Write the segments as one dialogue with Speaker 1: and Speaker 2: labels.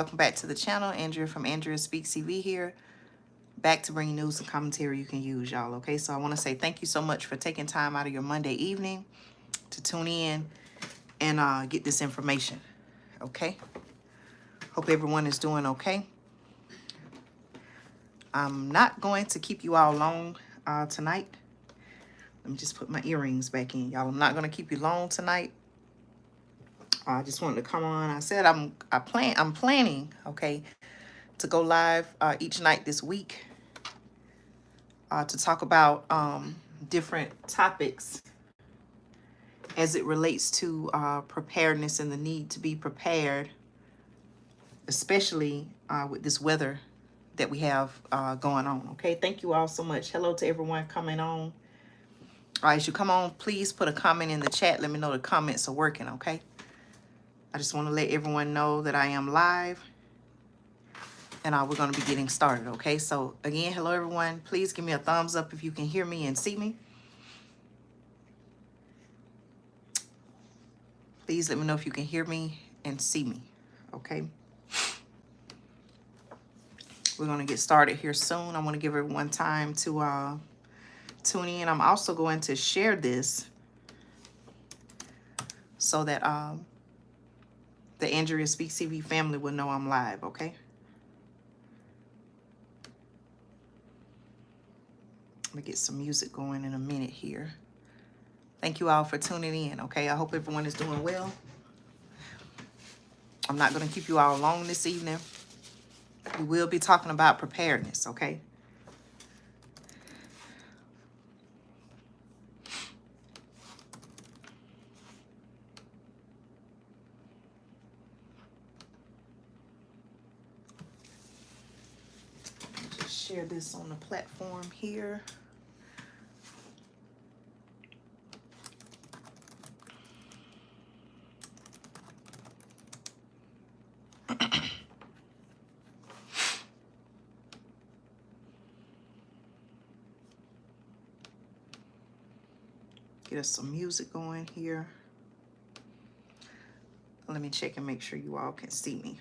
Speaker 1: Welcome back to the channel. Andrea from Andrea Speaks TV here. Back to bring news and commentary you can use, y'all. Okay, so I want to say thank you so much for taking time out of your Monday evening to tune in and get this information. Okay, hope everyone is doing okay. I'm not going to keep you all long tonight. Let me just put my earrings back in, y'all. I'm not going to keep you long tonight. I just wanted to come on. I said I'm planning, okay, to go live each night this week to talk about different topics as it relates to preparedness and the need to be prepared, especially with this weather that we have going on. Okay, thank you all so much. Hello to everyone coming on. All right, as you come on, please put a comment in the chat. Let me know the comments are working. Okay, I just want to let everyone know that I am live and we're going to be getting started. Okay, so again, hello everyone. Please give me a thumbs up if you can hear me and see me. Please let me know if you can hear me and see me. Okay, we're going to get started here soon. I want to give everyone time to tune in. I'm also going to share this so that the Andrea Speaks TV family will know I'm live. Okay, let me get some music going in a minute here. Thank you all for tuning in. Okay, I hope everyone is doing well. I'm not going to keep you all long this evening. We will be talking about preparedness. Okay, just share this on the platform here. Get us some music going here. Let me check and make sure you all can see me.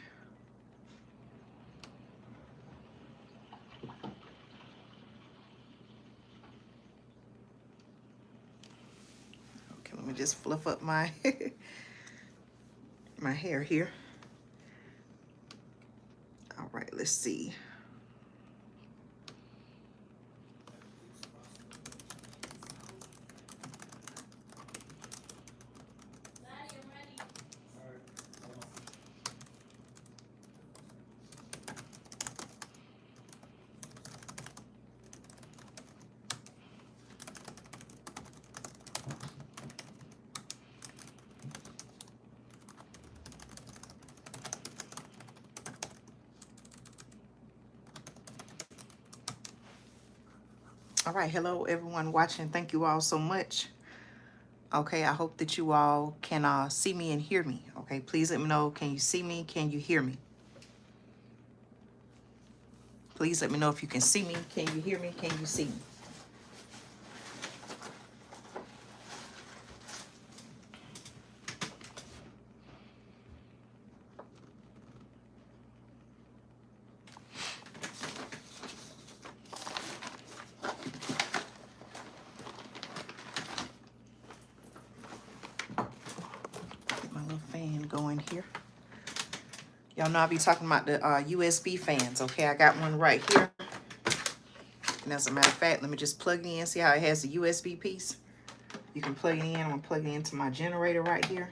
Speaker 1: Okay, let me just fluff up my my hair here. All right, let's see. All right, hello everyone watching. Thank you all so much. Okay, I hope that you all can see me and hear me. Okay, please let me know. Can you see me? Can you hear me? Please let me know if you can see me. Can you hear me? Can you see me? Get my little fan going here. Y'all know I'll be talking about the USB fans. Okay, I got one right here. And as a matter of fact, let me just plug it in. See how it has the USB piece? You can plug it in. I'm going to plug it into my generator right here.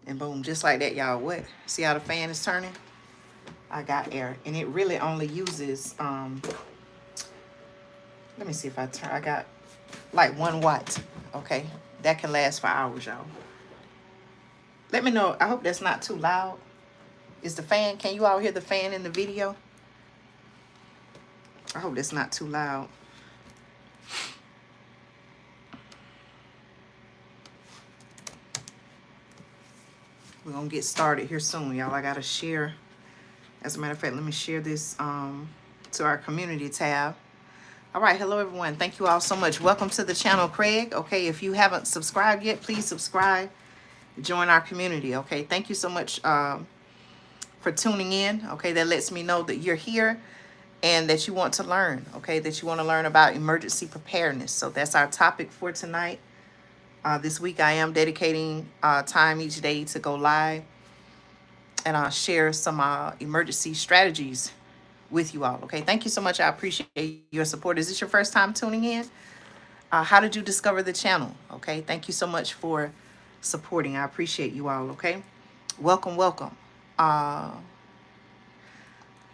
Speaker 1: And boom, just like that, y'all. What? See how the fan is turning? I got air. And it really only uses, let me see if I turn. I got like 1 watt. Okay, that can last for hours, y'all. Let me know. I hope that's not too loud. Is the fan, can you all hear the fan in the video? I hope that's not too loud. We're going to get started here soon, y'all. I got to share. As a matter of fact, let me share this to our community tab. All right, hello everyone. Thank you all so much. Welcome to the channel, Craig. Okay, if you haven't subscribed yet, please subscribe. Join our community. Okay, thank you so much, for tuning in. Okay, that lets me know that you're here and that you want to learn. Okay, that you want to learn about emergency preparedness. So that's our topic for tonight. This week I am dedicating time each day to go live, and I'll share some emergency strategies with you all. Okay, thank you so much. I appreciate your support. Is this your first time tuning in? How did you discover the channel? Okay, thank you so much for supporting. I appreciate you all. Okay, welcome, welcome. All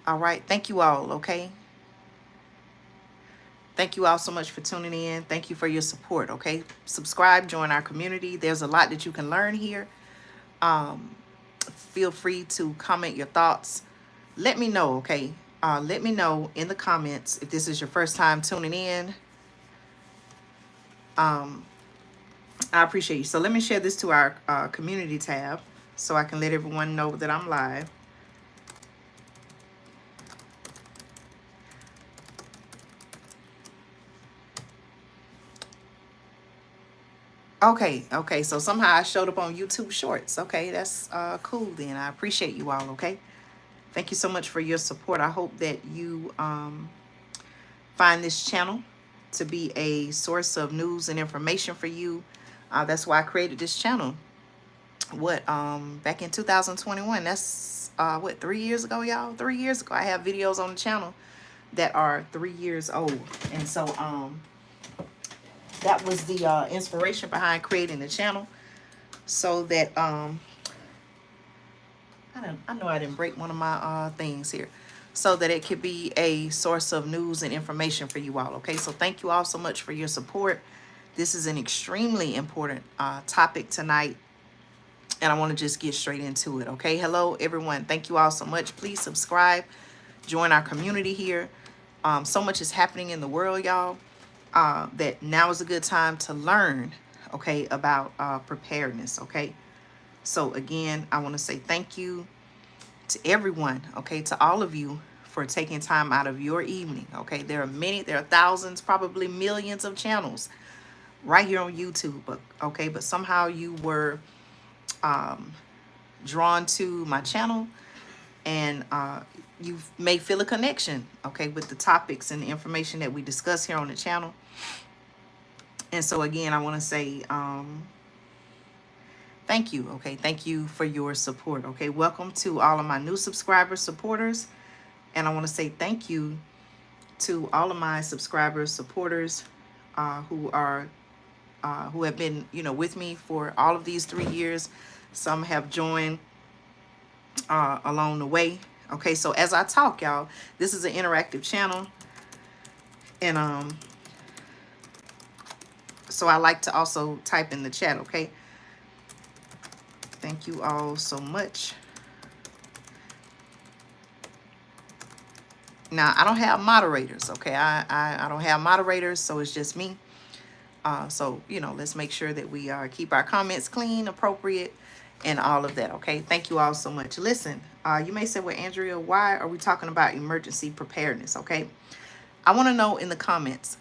Speaker 1: right, thank you all. Okay, thank you all so much for tuning in. Thank you for your support. Okay, subscribe, join our community. There's a lot that you can learn here. Feel free to comment your thoughts. Let me know. Okay, let me know in the comments if this is your first time tuning in. I appreciate you. So let me share this to our community tab so I can let everyone know that I'm live. Okay, so somehow I showed up on YouTube Shorts. Okay, that's cool then. I appreciate you all, okay? Thank you so much for your support. I hope that you find this channel to be a source of news and information for you. That's why I created this channel. Back in 2021. That's 3 years ago, y'all? 3 years ago. I have videos on the channel that are 3 years old. And so that was the inspiration behind creating the channel, so that I know I didn't break one of my things here, so that it could be a source of news and information for you all. Okay, so thank you all so much for your support. This is an extremely important topic tonight, and I want to just get straight into it. Okay, hello everyone. Thank you all so much. Please subscribe, join our community here. So much is happening in the world, y'all, that now is a good time to learn, okay, about preparedness. Okay, so again, I want to say thank you to everyone, okay, to all of you for taking time out of your evening. Okay, there are thousands, probably millions of channels right here on YouTube, but okay, but somehow you were drawn to my channel, and you may feel a connection, okay, with the topics and the information that we discuss here on the channel. And so again, I want to say thank you. Okay, thank you for your support. Okay, welcome to all of my new subscribers, supporters, and I want to say thank you to all of my subscribers, supporters, who have been, with me for all of these 3 years. Some have joined along the way. Okay, so as I talk, y'all, this is an interactive channel, and so I like to also type in the chat. Okay, thank you all so much. Now, I don't have moderators. Okay, I don't have moderators, so it's just me. So let's make sure that we keep our comments clean, appropriate, and all of that. Okay, thank you all so much. Listen, you may say, well, Andrea, why are we talking about emergency preparedness? Okay, I want to know in the comments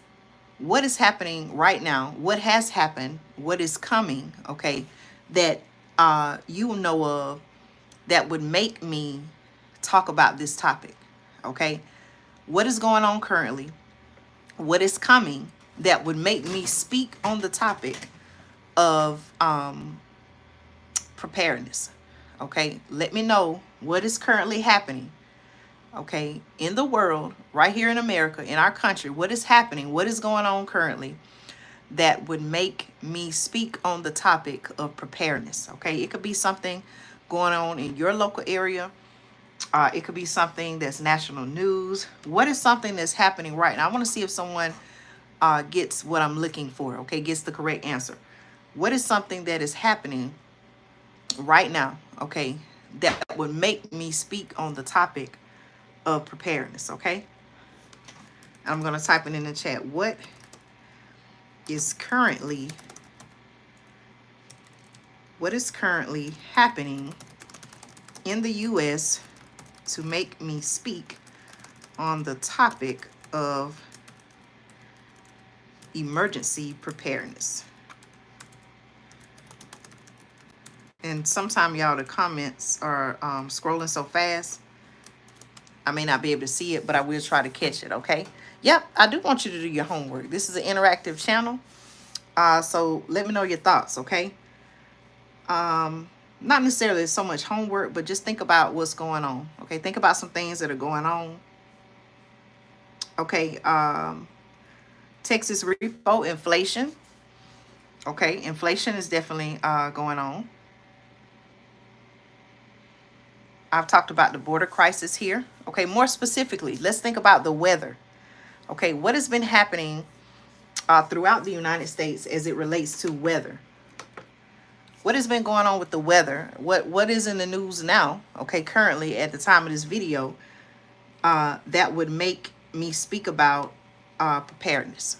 Speaker 1: what is happening right now, what has happened, what is coming, okay, that you know of that would make me talk about this topic. Okay, what is going on currently, what is coming that would make me speak on the topic of preparedness. Okay, let me know what is currently happening, okay, in the world, right here in America, in our country. What is happening, what is going on currently that would make me speak on the topic of preparedness. Okay, it could be something going on in your local area. It could be something that's national news. What is something that's happening right now? I want to see if someone gets what I'm looking for, okay, gets the correct answer. What is something that is happening right now, okay, that would make me speak on the topic of preparedness? Okay, I'm going to type it in the chat. What is currently happening in the U.S. to make me speak on the topic of emergency preparedness? And sometimes, y'all, the comments are scrolling so fast, I may not be able to see it, but I will try to catch it, okay? Yep, I do want you to do your homework. This is an interactive channel. So let me know your thoughts, okay? Not necessarily so much homework, but just think about what's going on, okay? Think about some things that are going on, okay? Texas repo inflation, okay? Inflation is definitely going on. I've talked about the border crisis here. Okay, more specifically, let's think about the weather. Okay, what has been happening throughout the United States as it relates to weather? What has been going on with the weather? What is in the news now? Okay, currently at the time of this video, that would make me speak about preparedness.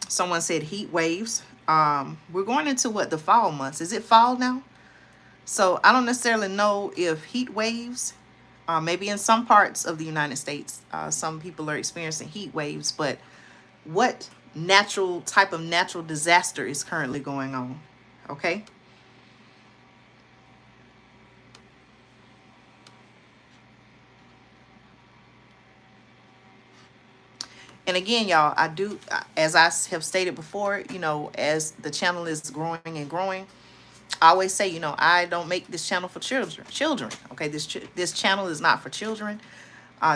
Speaker 1: Someone said heat waves. We're going into what, the fall months? Is it fall now? So I don't necessarily know if heat waves, maybe in some parts of the United States, some people are experiencing heat waves, but what type of natural disaster is currently going on? Okay. And again, y'all, I do, as I have stated before, you know, as the channel is growing and growing, I always say, you know, I don't make this channel for children. Okay, this channel is not for children.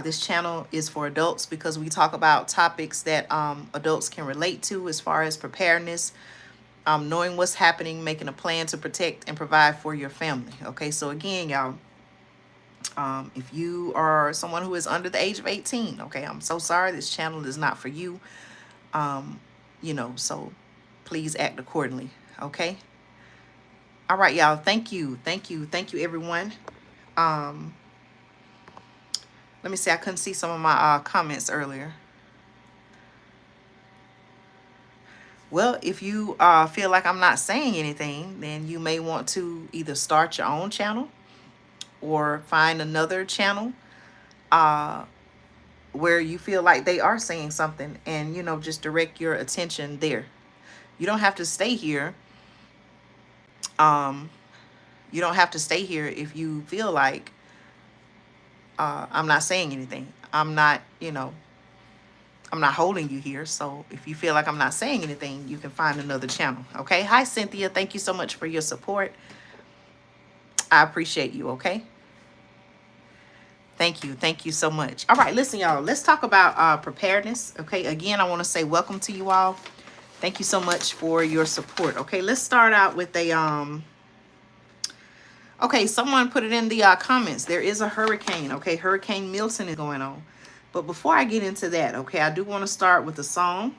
Speaker 1: This channel is for adults, because we talk about topics that adults can relate to, as far as preparedness, knowing what's happening, making a plan to protect and provide for your family. Okay, so again, y'all, if you are someone who is under the age of 18, okay, I'm so sorry, this channel is not for you. You know, so please act accordingly. Okay. All right, y'all. Thank you, everyone. Let me see. I couldn't see some of my comments earlier. Well, if you feel like I'm not saying anything, then you may want to either start your own channel or find another channel where you feel like they are saying something, and, you know, just direct your attention there. You don't have to stay here. You don't have to stay here if you feel like I'm not saying anything. I'm not, you know, I'm not holding you here. So if you feel like I'm not saying anything, you can find another channel. Okay. Hi, Cynthia. Thank you so much for your support. I appreciate you. Okay. Thank you. Thank you so much. All right. Listen, y'all, let's talk about preparedness. Okay. Again, I want to say welcome to you all. Thank you so much for your support. Okay. Let's start out with a, okay, someone put it in the comments. There is a hurricane. Okay. Hurricane Milton is going on. But before I get into that, okay, I do want to start with a song.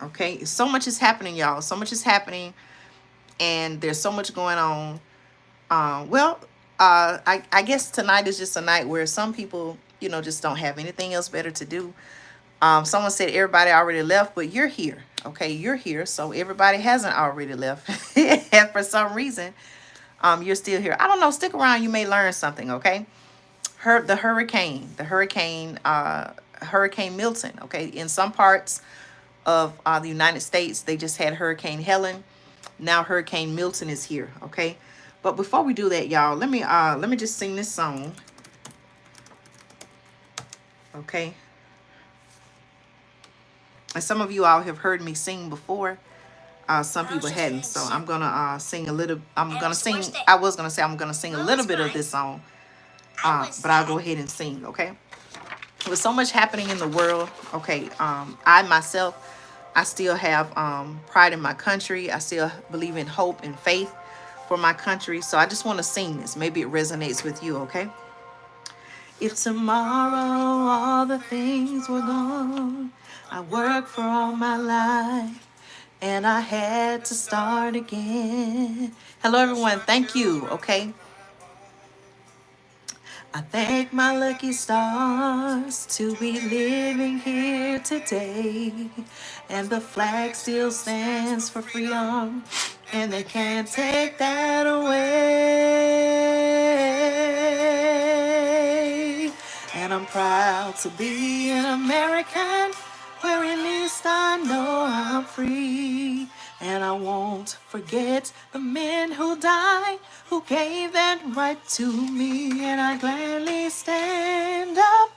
Speaker 1: Okay, so much is happening, y'all. So much is happening, and there's so much going on. I guess tonight is just a night where some people, you know, just don't have anything else better to do. Someone said everybody already left, but you're here. Okay, you're here, so everybody hasn't already left. And for some reason, you're still here. I don't know. Stick around. You may learn something. Okay. The hurricane Milton. Okay, in some parts of the United States, they just had Hurricane Helen. Now Hurricane Milton is here. Okay, but before we do that, y'all, let me just sing this song. Okay, and some of you all have heard me sing before. Some people hadn't, so I'm gonna sing a little. I'm gonna sing. I was gonna say I'm gonna sing a little bit of this song. But I'll go ahead and sing, okay? With so much happening in the world, okay, I myself, I still have pride in my country. I still believe in hope and faith for my country. So I just want to sing this. Maybe it resonates with you, okay? If tomorrow all the things were gone, I worked for all my life, and I had to start again. Hello, everyone. Thank you, okay? I thank my lucky stars to be living here today. And the flag still stands for freedom, and they can't take that away. And I'm proud to be an American, where at least I know I'm free. And I won't forget the men who died, who gave that right to me. And I gladly stand up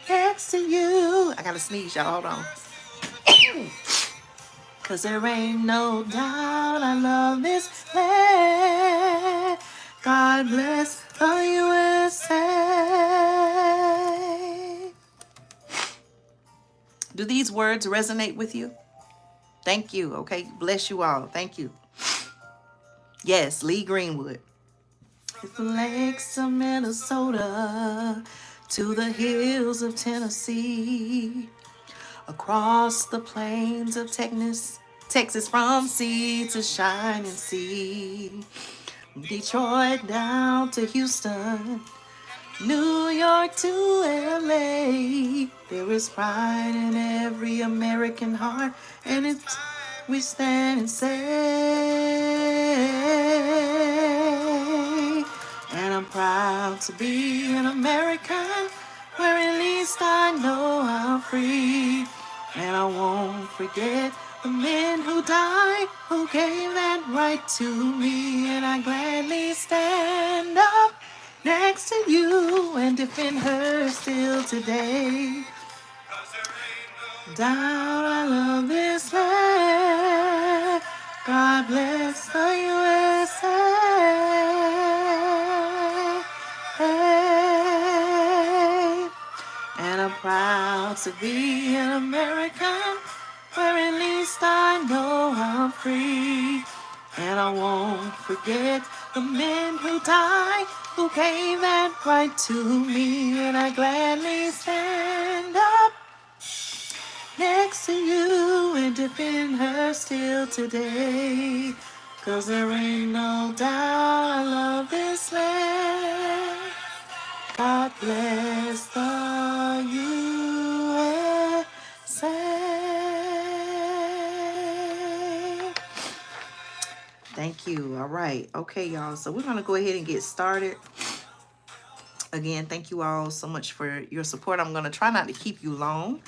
Speaker 1: next to you. I gotta sneeze, y'all. Hold on. 'Cause there ain't no doubt I love this land. God bless the USA. Do these words resonate with you? Thank you. Okay. Bless you all. Thank you. Yes, Lee Greenwood. The lakes of Minnesota to the hills of Tennessee, across the plains of Texas from sea to shining sea, Detroit down to Houston, New York to LA. There is pride in every American heart, and it's we stand and say, and I'm proud to be an American, where at least I know I'm free. And I won't forget the men who died, who gave that right to me. And I gladly stand up next to you and defend her still today. Down, I love this land. God bless the USA. And I'm proud to be an American, where at least I know I'm free. And I won't forget the men who died, who gave that right to me. And I gladly stand up next to you and defend her still today. 'Cause there ain't no doubt I love this land. God bless the USA. Thank you. All right. Okay, y'all. So we're going to go ahead and get started. Again, thank you all so much for your support. I'm going to try not to keep you long.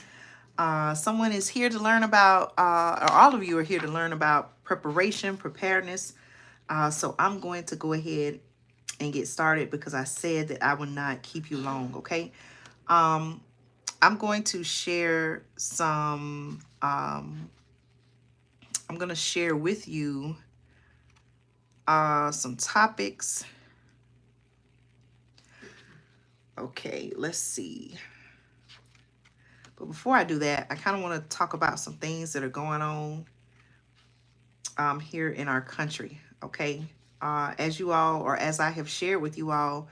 Speaker 1: Someone is here to learn about, or all of you are here to learn about preparedness. So I'm going to go ahead and get started because I said that I would not keep you long, okay? I'm going to share some, I'm going to share with you some topics. Okay, let's see. But before I do that, I kind of want to talk about some things that are going on here in our country, okay? As you all, or as I have shared with you all,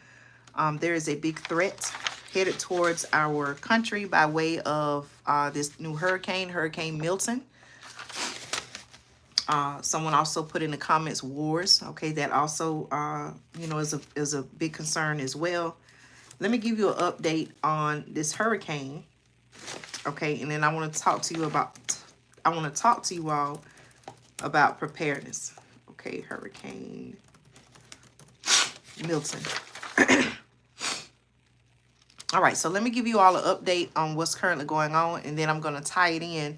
Speaker 1: there is a big threat headed towards our country by way of this new Hurricane Milton. Someone also put in the comments wars, okay? That also, you know, is a big concern as well. Let me give you an update on this hurricane, okay? And then I want to talk to you all about preparedness, okay? Hurricane Milton. All right, so let me give you all an update on what's currently going on, and then I'm going to tie it in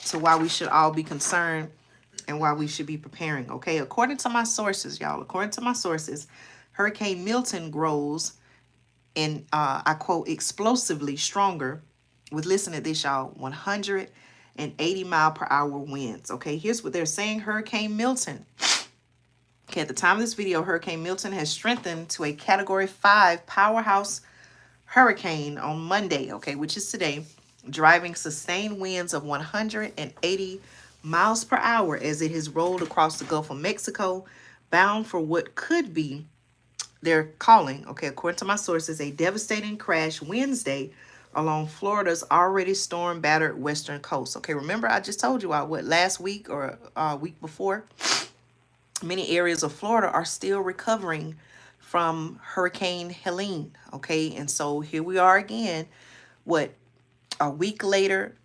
Speaker 1: to why we should all be concerned and why we should be preparing, okay? According to my sources, y'all, according to my sources, Hurricane Milton grows in, I quote, explosively stronger with, listen to this, y'all, 180-mile-per-hour winds, okay? Here's what they're saying. Hurricane Milton, okay, at the time of this video, Hurricane Milton has strengthened to a Category 5 powerhouse hurricane on Monday, okay, which is today, driving sustained winds of 180 miles per hour as it has rolled across the Gulf of Mexico, bound for what could be, they're calling, okay, according to my sources, a devastating crash Wednesday along Florida's already storm-battered western coast. Okay, remember I just told you what last week or week before, many areas of Florida are still recovering from Hurricane Helene, okay? And so here we are again, a week later,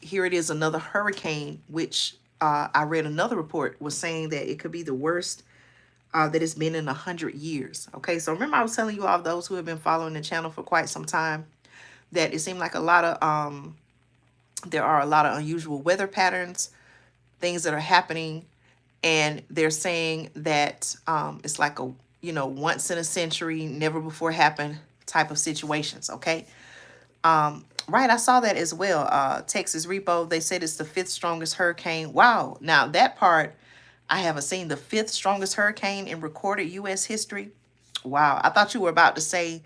Speaker 1: here it is, another hurricane, which I read another report was saying that it could be the worst that it's been in 100 years. Okay, so remember I was telling you all, those who have been following the channel for quite some time, that it seemed like there are a lot of unusual weather patterns, things that are happening And they're saying that it's like a, once in a century, never before happened type of situations. Okay. Right, I saw that as well. Texas Repo, they said it's the fifth strongest hurricane. Wow. Now that part, I haven't seen. The fifth strongest hurricane in recorded U.S. history. Wow. I thought you were about to say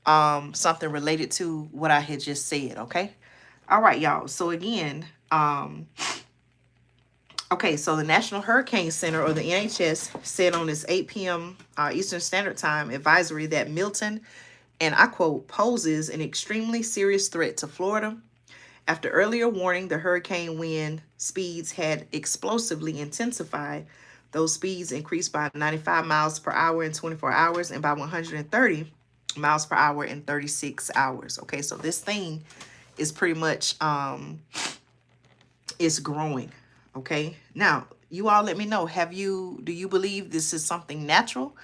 Speaker 1: something related to what I had just said. Okay. All right, y'all. So again, okay, so the National Hurricane Center, or the NHS, said on its 8 p.m. Eastern Standard Time advisory that Milton, and I quote, poses an extremely serious threat to Florida. After earlier warning, the hurricane wind speeds had explosively intensified. Those speeds increased by 95 miles per hour in 24 hours and by 130 miles per hour in 36 hours. Okay, so this thing is pretty much, it's growing. Okay, now you all let me know, do you believe this is something natural?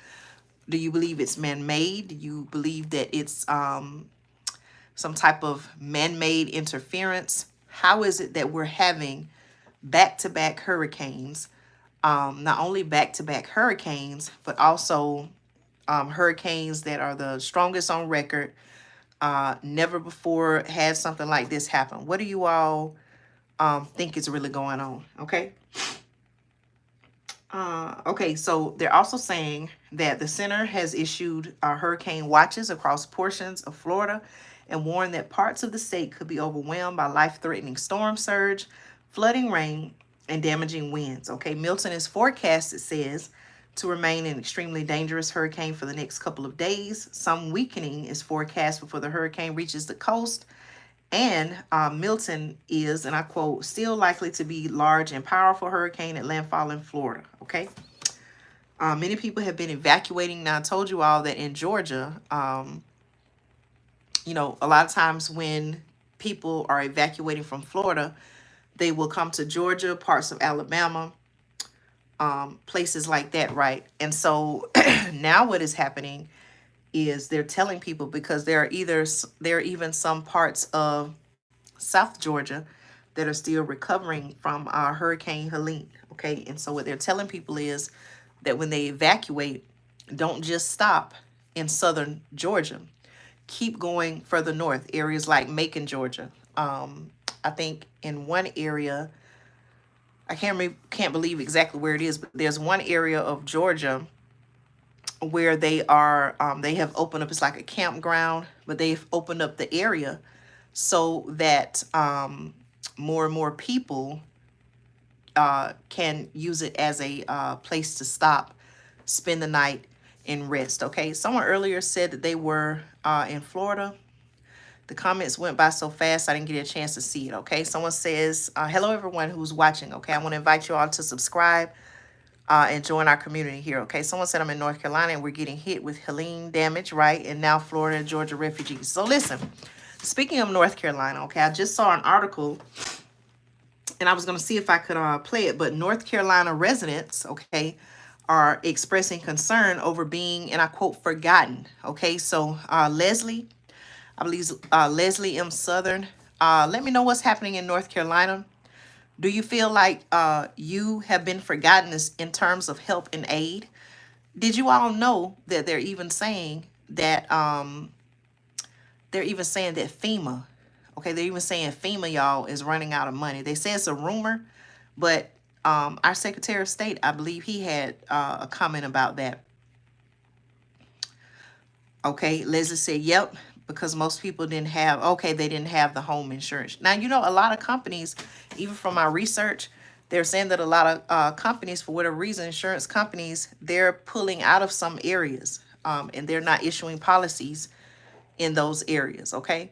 Speaker 1: Do you believe it's man-made? Do you believe that it's some type of man-made interference? How is it that we're having back-to-back hurricanes? Not only back-to-back hurricanes, but also hurricanes that are the strongest on record. Never before had something like this happen. What do you all think is really going on? Okay. Okay, so they're also saying that the center has issued hurricane watches across portions of Florida and warned that parts of the state could be overwhelmed by life-threatening storm surge, flooding rain, and damaging winds. Okay, Milton is forecast, it says, to remain an extremely dangerous hurricane for the next couple of days. Some weakening is forecast before the hurricane reaches the coast. And Milton is, and I quote, still likely to be large and powerful hurricane at landfall in Florida. Okay. Many people have been evacuating. Now, I told you all that in Georgia, a lot of times when people are evacuating from Florida, they will come to Georgia, parts of Alabama, places like that, right? And so now what is happening is they're telling people, because there are even some parts of South Georgia that are still recovering from Hurricane Helene. Okay, and so what they're telling people is that when they evacuate, don't just stop in southern Georgia. Keep going further north, areas like Macon, Georgia. I think in one area, I can't believe exactly where it is, but there's one area of Georgia where they have opened up, it's like a campground, but they've opened up the area so that more and more people can use it as a place to stop, spend the night, and rest. Okay, someone earlier said that they were in Florida. The comments went by so fast I didn't get a chance to see it. Okay, someone says, hello everyone who's watching. Okay, I want to invite you all to subscribe and join our community here. Okay, someone said I'm in North Carolina and we're getting hit with Helene damage, right? And now Florida and Georgia refugees. So listen, speaking of North Carolina, okay, I just saw an article and I was going to see if I could play it, but North Carolina residents, okay, are expressing concern over being, and I quote, forgotten. Okay, so Leslie, I believe Leslie M. Southern, let me know what's happening in North Carolina. Do you feel like you have been forgotten in terms of help and aid? Did you all know that they're even saying that FEMA, okay, they're even saying FEMA, y'all, is running out of money. They say it's a rumor, but our Secretary of State, I believe he had a comment about that. Okay, Leslie said, yep, because most people didn't have, okay, they didn't have the home insurance. Now, a lot of companies, even from my research, they're saying that a lot of companies, for whatever reason, insurance companies, they're pulling out of some areas and they're not issuing policies in those areas, okay?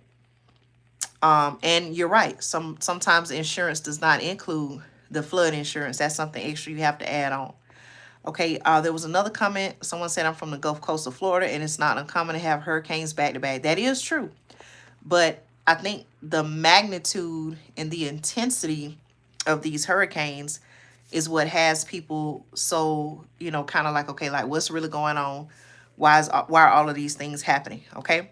Speaker 1: And you're right. Sometimes insurance does not include the flood insurance. That's something extra you have to add on. Okay, there was another comment. Someone said I'm from the Gulf Coast of Florida and it's not uncommon to have hurricanes back to back. That is true. But I think the magnitude and the intensity of these hurricanes is what has people so, kind of like, okay, like what's really going on? Why are all of these things happening? Okay.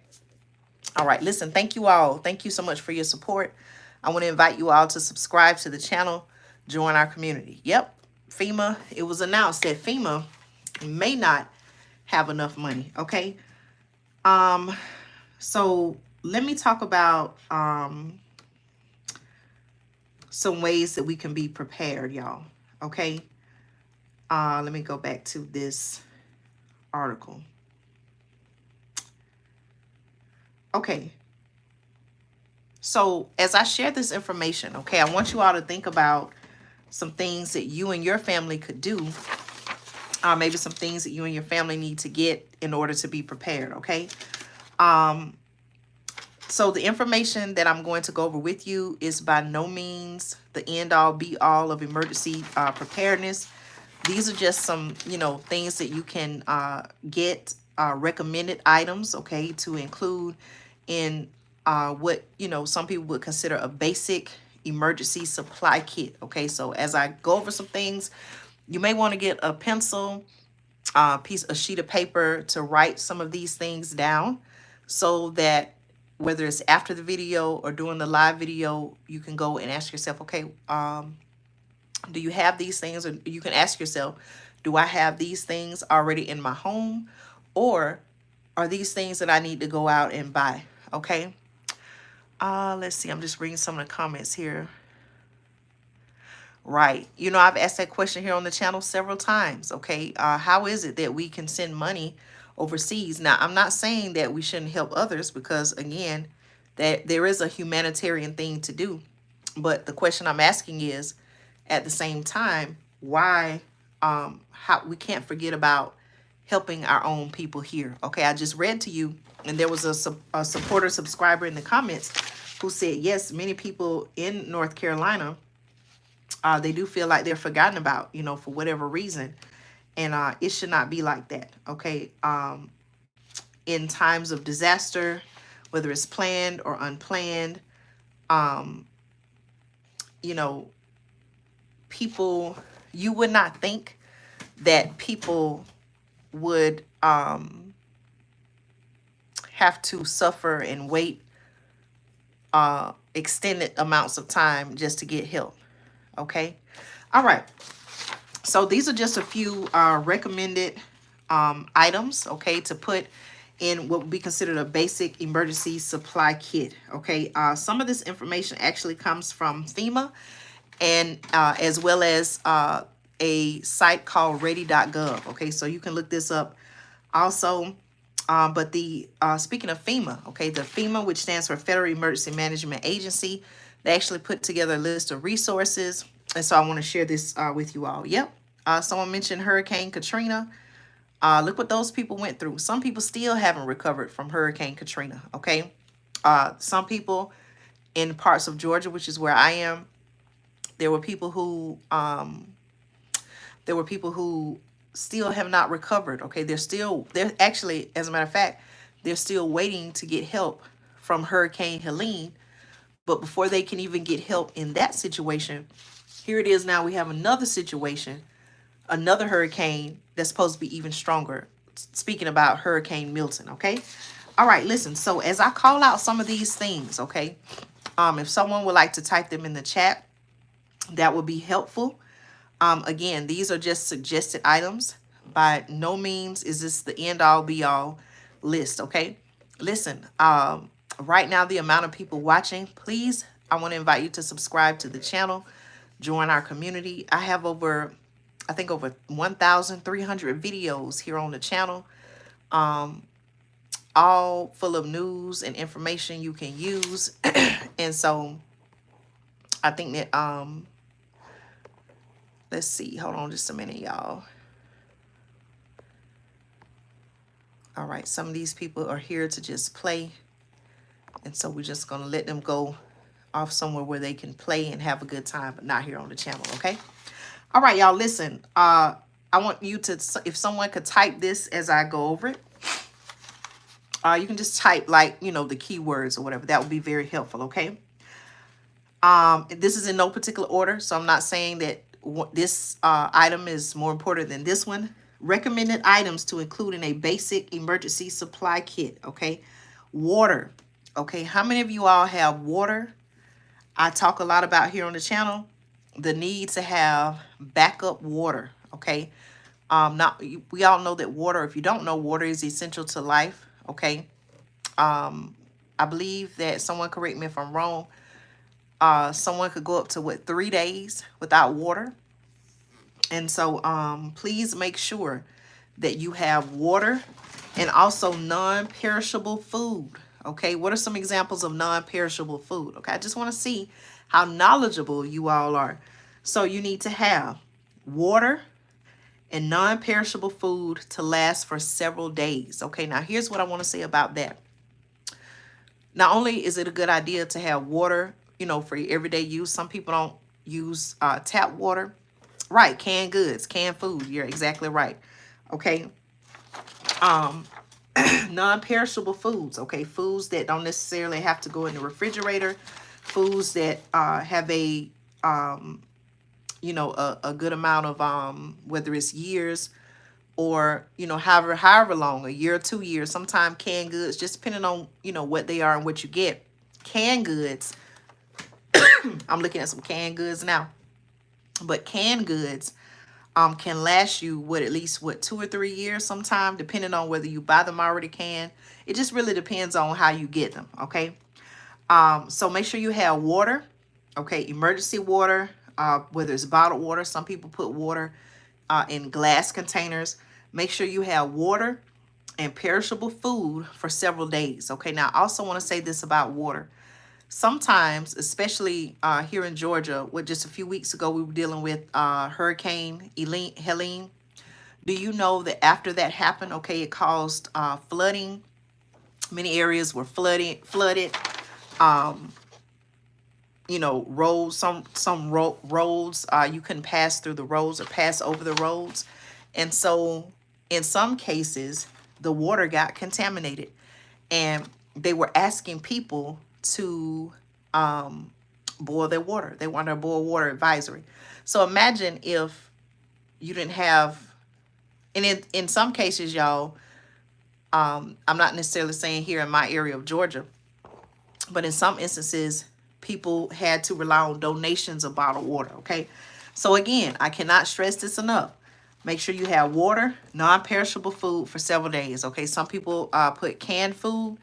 Speaker 1: All right. Listen, thank you all. Thank you so much for your support. I want to invite you all to subscribe to the channel, join our community. Yep. FEMA, it was announced that FEMA may not have enough money. Okay. So let me talk about some ways that we can be prepared, y'all. Okay. Let me go back to this article. Okay. So as I share this information, okay, I want you all to think about some things that you and your family could do. Maybe some things that you and your family need to get in order to be prepared, okay? So the information that I'm going to go over with you is by no means the end-all, be-all of emergency preparedness. These are just some, things that you can get, recommended items, okay, to include in what, some people would consider a basic emergency supply kit, okay? So as I go over some things, you may want to get a pencil, a sheet of paper to write some of these things down so that whether it's after the video or during the live video, you can go and ask yourself, okay, do you have these things? Or you can ask yourself, do I have these things already in my home? Or are these things that I need to go out and buy? Okay. Let's see. I'm just reading some of the comments here. Right. I've asked that question here on the channel several times. Okay. How is it that we can send money overseas? Now, I'm not saying that we shouldn't help others because, again, that there is a humanitarian thing to do. But the question I'm asking is, at the same time, why how we can't forget about helping our own people here. Okay, I just read to you, and there was a supporter subscriber in the comments who said, yes, many people in North Carolina, they do feel like they're forgotten about, for whatever reason. And it should not be like that. Okay. In times of disaster, whether it's planned or unplanned, people, you would not think that people would have to suffer and wait extended amounts of time just to get help. Okay. All right. So these are just a few recommended items, okay, to put in what would be considered a basic emergency supply kit. Okay. Some of this information actually comes from FEMA, and as well as a site called ready.gov. Okay, so you can look this up also. But the speaking of FEMA, okay, the FEMA, which stands for Federal Emergency Management Agency, they actually put together a list of resources. And so I want to share this with you all. Yep. Someone mentioned Hurricane Katrina. Look what those people went through. Some people still haven't recovered from Hurricane Katrina. Okay. Some people in parts of Georgia, which is where I am, there were people who still have not recovered. Okay. They're actually, as a matter of fact, they're still waiting to get help from Hurricane Helene. But before they can even get help in that situation, here it is now. We have another situation, another hurricane that's supposed to be even stronger. Speaking about Hurricane Milton, okay? All right, listen. So as I call out some of these things, okay, if someone would like to type them in the chat, that would be helpful. Again, these are just suggested items. By no means is this the end-all, be-all list, okay? Listen, right now, the amount of people watching, please, I want to invite you to subscribe to the channel, join our community. I have over 1,300 videos here on the channel, all full of news and information you can use. And so I think that, let's see, hold on just a minute, y'all. All right, some of these people are here to just play. And so we're just going to let them go off somewhere where they can play and have a good time, but not here on the channel, okay? All right, y'all, listen. I want you to, if someone could type this as I go over it, you can just type like, the keywords or whatever. That would be very helpful, okay? This is in no particular order, so I'm not saying that this item is more important than this one. Recommended items to include in a basic emergency supply kit, okay? Water. Okay, how many of you all have water? I talk a lot about here on the channel the need to have backup water, okay? Not we all know that water, if you don't know, water is essential to life, okay? I believe that, someone correct me if I'm wrong, someone could go up to what, 3 days without water. And so please make sure that you have water and also non-perishable food. Okay, what are some examples of non-perishable food? Okay, I just want to see how knowledgeable you all are. So you need to have water and non-perishable food to last for several days. Okay, now here's what I want to say about that. Not only is it a good idea to have water, you know, for your everyday use. Some people don't use tap water. Right, canned goods, canned food. You're exactly right. Okay. Non-perishable foods. Okay, foods that don't necessarily have to go in the refrigerator. Foods that have a you know, a good amount of whether it's years or, you know, however long, a year or 2 years. Sometimes canned goods, just depending on, you know, what they are and what you get. Canned goods. I'm looking at some canned goods now, but canned goods can last you at least 2 or 3 years sometime, depending on whether you buy them already canned. It just really depends on how you get them. Okay. So make sure you have water. Okay, emergency water, whether it's bottled water. Some people put water in glass containers. Make sure you have water and perishable food for several days. Okay, now I also want to say this about water. Sometimes, especially here in Georgia, just a few weeks ago, we were dealing with Hurricane Helene. Do you know that after that happened, okay, it caused flooding. Many areas were flooded. You know, roads, some roads, you couldn't pass through the roads or pass over the roads. And so in some cases, the water got contaminated, and they were asking people to boil their water. They wanted a boil water advisory. So imagine if you didn't have, and in some cases, y'all, I'm not necessarily saying here in my area of Georgia, but in some instances, people had to rely on donations of bottled water, okay? So again, I cannot stress this enough. Make sure you have water, non-perishable food for several days, okay? Some people put canned food,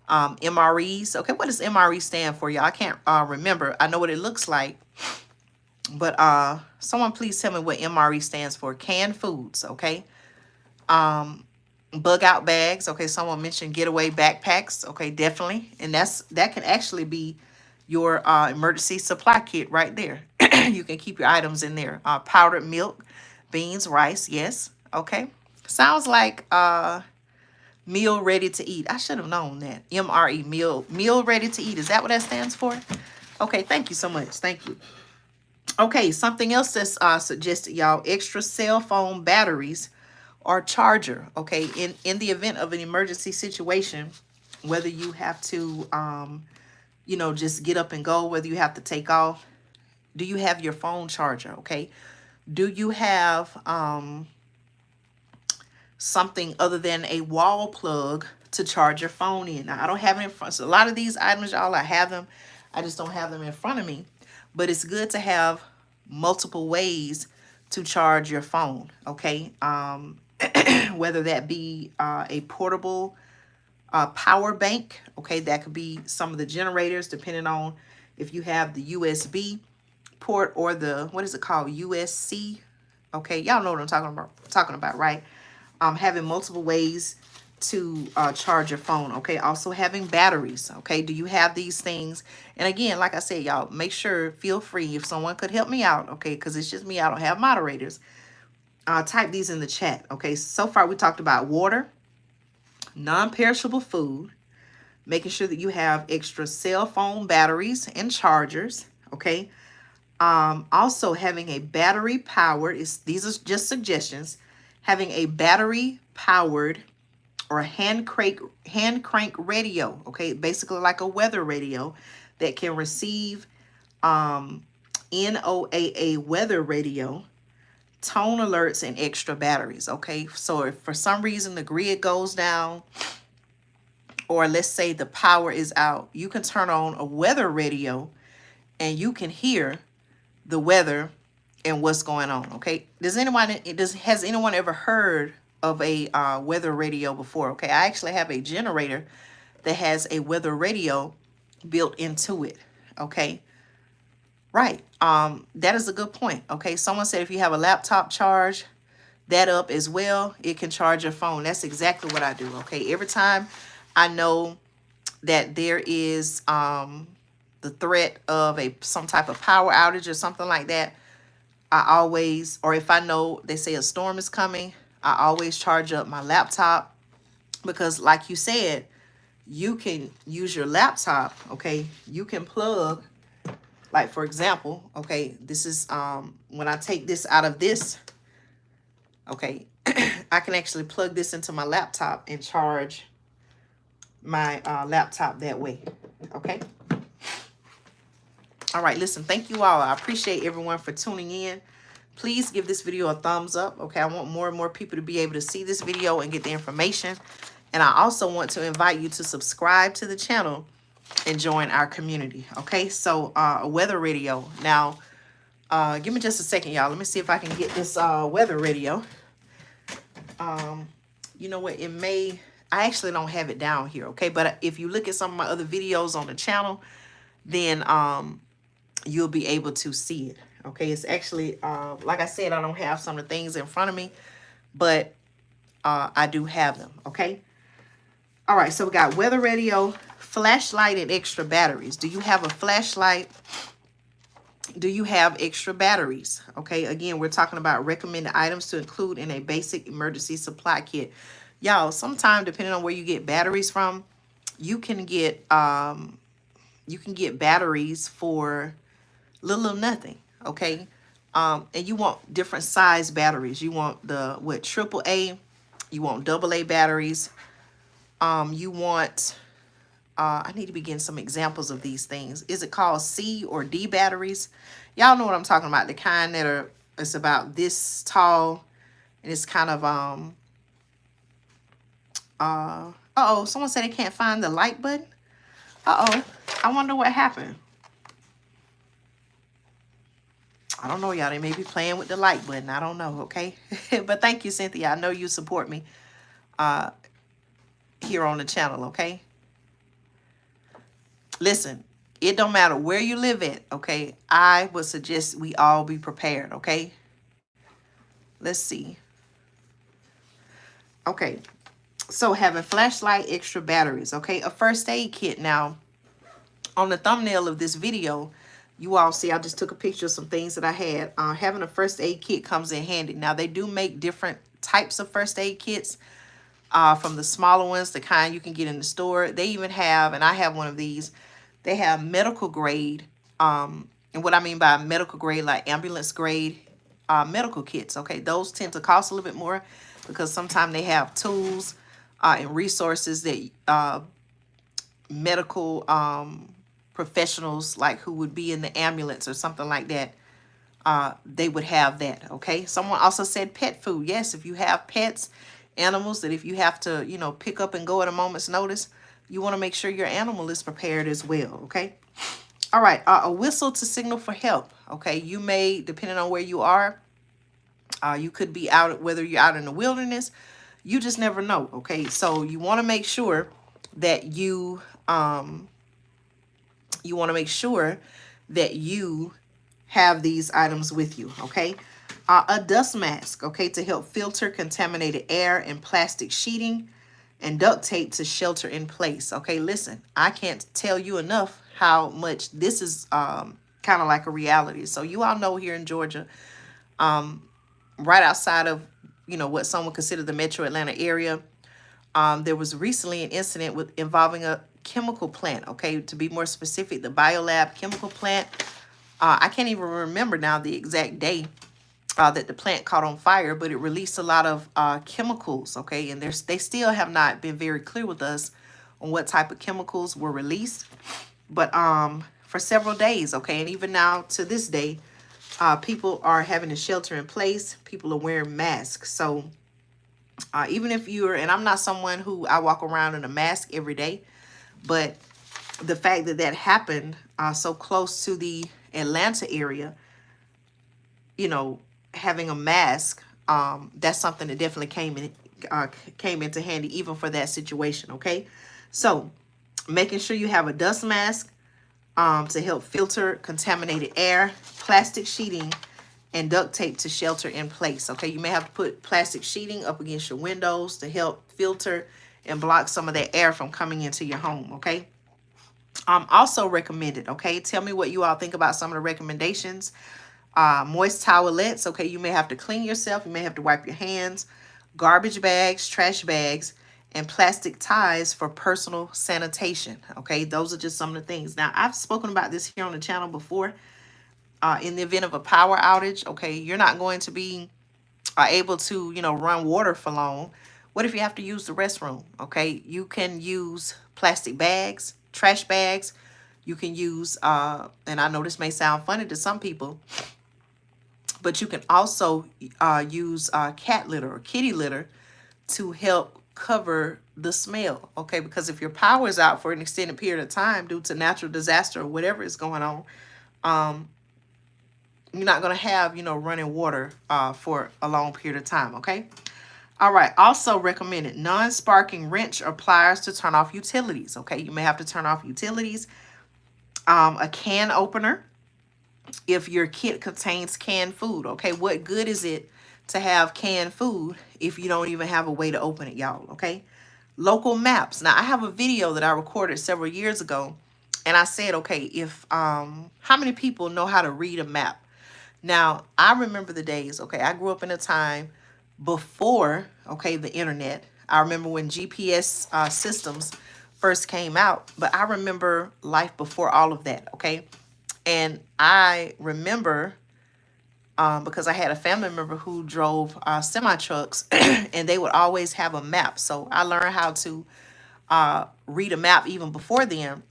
Speaker 1: MREs. Okay, what does MRE stand for, y'all? I can't remember. I know what it looks like, but someone please tell me what MRE stands for. Canned foods, okay? Bug out bags, okay? Someone mentioned getaway backpacks, okay? Definitely, and that can actually be your emergency supply kit right there. You can keep your items in there. Powdered milk, beans, rice, yes, okay? Sounds like meal ready to eat. I should have known that. MRE, meal ready to eat. Is that what that stands for? Okay, thank you so much. Thank you. Okay, something else that's suggested, y'all, extra cell phone batteries or charger. Okay, in the event of an emergency situation, whether you have to you know, just get up and go, whether you have to take off, do you have your phone charger? Okay, do you have something other than a wall plug to charge your phone in? Now, I don't have it in front. So a lot of these items, y'all, I have them. I just don't have them in front of me. But it's good to have multiple ways to charge your phone, okay? Whether that be a portable power bank, okay? That could be some of the generators, depending on if you have the USB port or the, what is it called? USC, okay? Y'all know what I'm talking about, right? Having multiple ways to charge your phone, okay? Also having batteries, okay? Do you have these things? And again, like I said, y'all, make sure, feel free, if someone could help me out, okay? Because it's just me, I don't have moderators. Type these in the chat, okay? So far, we talked about water, non-perishable food, making sure that you have extra cell phone batteries and chargers, okay? Also having a battery powered, these are just suggestions, having a battery powered or hand crank radio, okay? Basically like a weather radio that can receive NOAA weather radio, tone alerts, and extra batteries, okay? So if for some reason the grid goes down, or let's say the power is out, you can turn on a weather radio and you can hear the weather and what's going on. Okay, has anyone ever heard of a weather radio before? Okay, I actually have a generator that has a weather radio built into it. Okay, right. That is a good point. Okay, someone said if you have a laptop, charge that up as well, it can charge your phone. That's exactly what I do. Okay, every time I know that there is the threat of some type of power outage or something like that, I always, or if I know they say a storm is coming, I always charge up my laptop, because like you said, you can use your laptop. Okay, you can plug, like for example, okay, this is when I take this out of this, okay, I can actually plug this into my laptop and charge my laptop that way. Okay. All right, listen, thank you all. I appreciate everyone for tuning in. Please give this video a thumbs up. Okay, I want more and more people to be able to see this video and get the information. And I also want to invite you to subscribe to the channel and join our community. Okay, so a weather radio. Now, give me just a second, y'all. Let me see if I can get this weather radio. You know what, I actually don't have it down here, okay? But if you look at some of my other videos on the channel, then you'll be able to see it, okay? It's actually, like I said, I don't have some of the things in front of me, but I do have them, okay? All right, so we got weather radio, flashlight, and extra batteries. Do you have a flashlight? Do you have extra batteries? Okay, again, we're talking about recommended items to include in a basic emergency supply kit. Y'all, sometimes depending on where you get batteries from, you can get batteries for little or nothing. Okay, and you want different size batteries. You want the AAA, you want AA batteries. You want I need to be getting some examples of these things. Is it called C or D batteries? Y'all know what I'm talking about. The kind that it's about this tall, and it's kind of uh-oh, someone said they can't find the like button. Uh-oh, I wonder what happened. I don't know, y'all. They may be playing with the like button. I don't know, okay? But thank you, Cynthia. I know you support me here on the channel, okay? Listen, it don't matter where you live at, okay? I would suggest we all be prepared, okay? Let's see. Okay, so having flashlight, extra batteries, okay? A first aid kit. Now, on the thumbnail of this video, you all see I just took a picture of some things that I had. Having a first aid kit comes in handy. Now, they do make different types of first aid kits, from the smaller ones, the kind you can get in the store. They even have, and I have one of these, they have medical grade, and what I mean by medical grade, like ambulance grade medical kits, okay? Those tend to cost a little bit more because sometimes they have tools and resources that medical professionals, like who would be in the ambulance or something like that, they would have that, okay? Someone also said pet food. Yes, if you have pets, animals that if you have to, you know, pick up and go at a moment's notice, you want to make sure your animal is prepared as well, okay? All right, a whistle to signal for help, okay? You may, depending on where you are, you could be out, whether you're out in the wilderness, you just never know, okay? So you want to make sure that you have these items with you, okay? A dust mask, okay, to help filter contaminated air, and plastic sheeting and duct tape to shelter in place. Okay, listen, I can't tell you enough how much this is kind of like a reality. So you all know here in Georgia, right outside of, you know, what some would consider the metro Atlanta area, there was recently an incident involving a chemical plant, okay, to be more specific, the Biolab chemical plant. I can't even remember now the exact day that the plant caught on fire, but it released a lot of chemicals, okay? And they still have not been very clear with us on what type of chemicals were released. But for several days, okay? And even now to this day, people are having to shelter in place. People are wearing masks. So even if you're, and I'm not someone who I walk around in a mask every day, but the fact that that happened so close to the Atlanta area, you know, having a mask, that's something that definitely came into handy even for that situation. Okay, so making sure you have a dust mask to help filter contaminated air, plastic sheeting, and duct tape to shelter in place. Okay, you may have to put plastic sheeting up against your windows to help filter and block some of that air from coming into your home. Okay, also recommended. Okay, tell me what you all think about some of the recommendations. Moist towelettes. Okay, you may have to clean yourself, you may have to wipe your hands. Garbage bags, trash bags, and plastic ties for personal sanitation. Okay, those are just some of the things. Now, I've spoken about this here on the channel before. In the event of a power outage, okay, you're not going to be able to, you know, run water for long. What if you have to use the restroom? Okay, you can use plastic bags, trash bags. You can use, and I know this may sound funny to some people, but you can also use cat litter or kitty litter to help cover the smell. Okay, because if your power is out for an extended period of time due to natural disaster or whatever is going on, you're not going to have, you know, running water for a long period of time. Okay. All right. Also recommended non-sparking wrench or pliers to turn off utilities. Okay. You may have to turn off utilities. A can opener if your kit contains canned food. Okay. What good is it to have canned food if you don't even have a way to open it, y'all? Okay. Local maps. Now, I have a video that I recorded several years ago, and I said, okay, if how many people know how to read a map? Now, I remember the days, okay, I grew up in a time before, okay, the internet. I remember when GPS systems first came out, but I remember life before all of that, okay? And I remember, because I had a family member who drove semi-trucks, and they would always have a map. So I learned how to read a map even before then.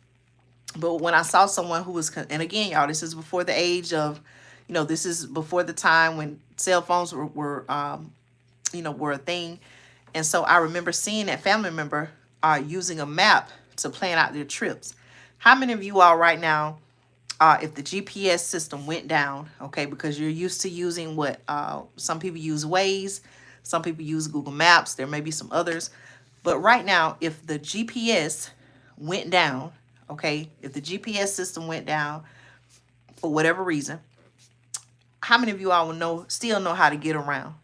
Speaker 1: But when I saw someone who was, and again, y'all, this is before the age of, you know, this is before the time when cell phones were you know, were a thing. And so I remember seeing that family member using a map to plan out their trips. How many of you all right now, if the GPS system went down, okay, because you're used to using what some people use Waze, some people use Google Maps, there may be some others. But right now, if the GPS went down, okay, if the GPS system went down for whatever reason, how many of you all will still know how to get around?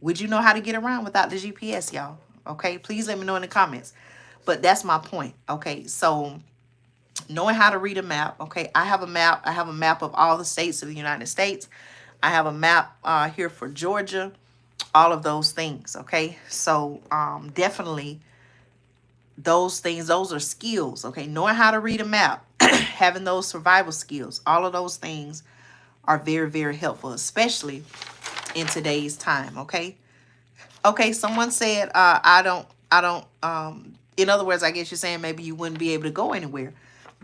Speaker 1: Would you know how to get around without the GPS, y'all? Okay, please let me know in the comments. But that's my point. Okay, so knowing how to read a map. Okay, I have a map. I have a map of all the states of the United States. I have a map here for Georgia. All of those things. Okay, so definitely those things, those are skills. Okay, knowing how to read a map, having those survival skills, all of those things are very, very helpful, especially in today's time. Okay. Okay. Someone said, I don't, in other words, I guess you're saying maybe you wouldn't be able to go anywhere,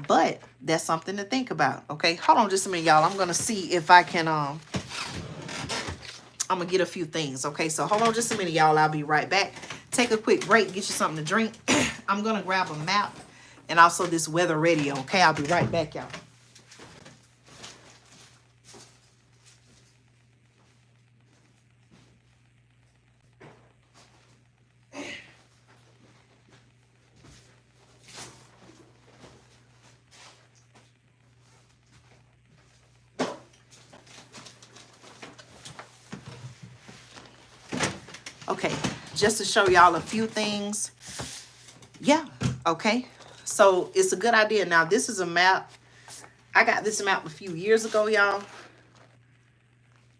Speaker 1: but that's something to think about. Okay. Hold on just a minute, y'all. I'm going to see if I can, I'm going to get a few things. Okay. So hold on just a minute, y'all. I'll be right back. Take a quick break, get you something to drink. I'm going to grab a map and also this weather radio. Okay. I'll be right back, y'all. Okay, just to show y'all a few things. Yeah, okay. So it's a good idea. Now, this is a map. I got this map a few years ago, y'all.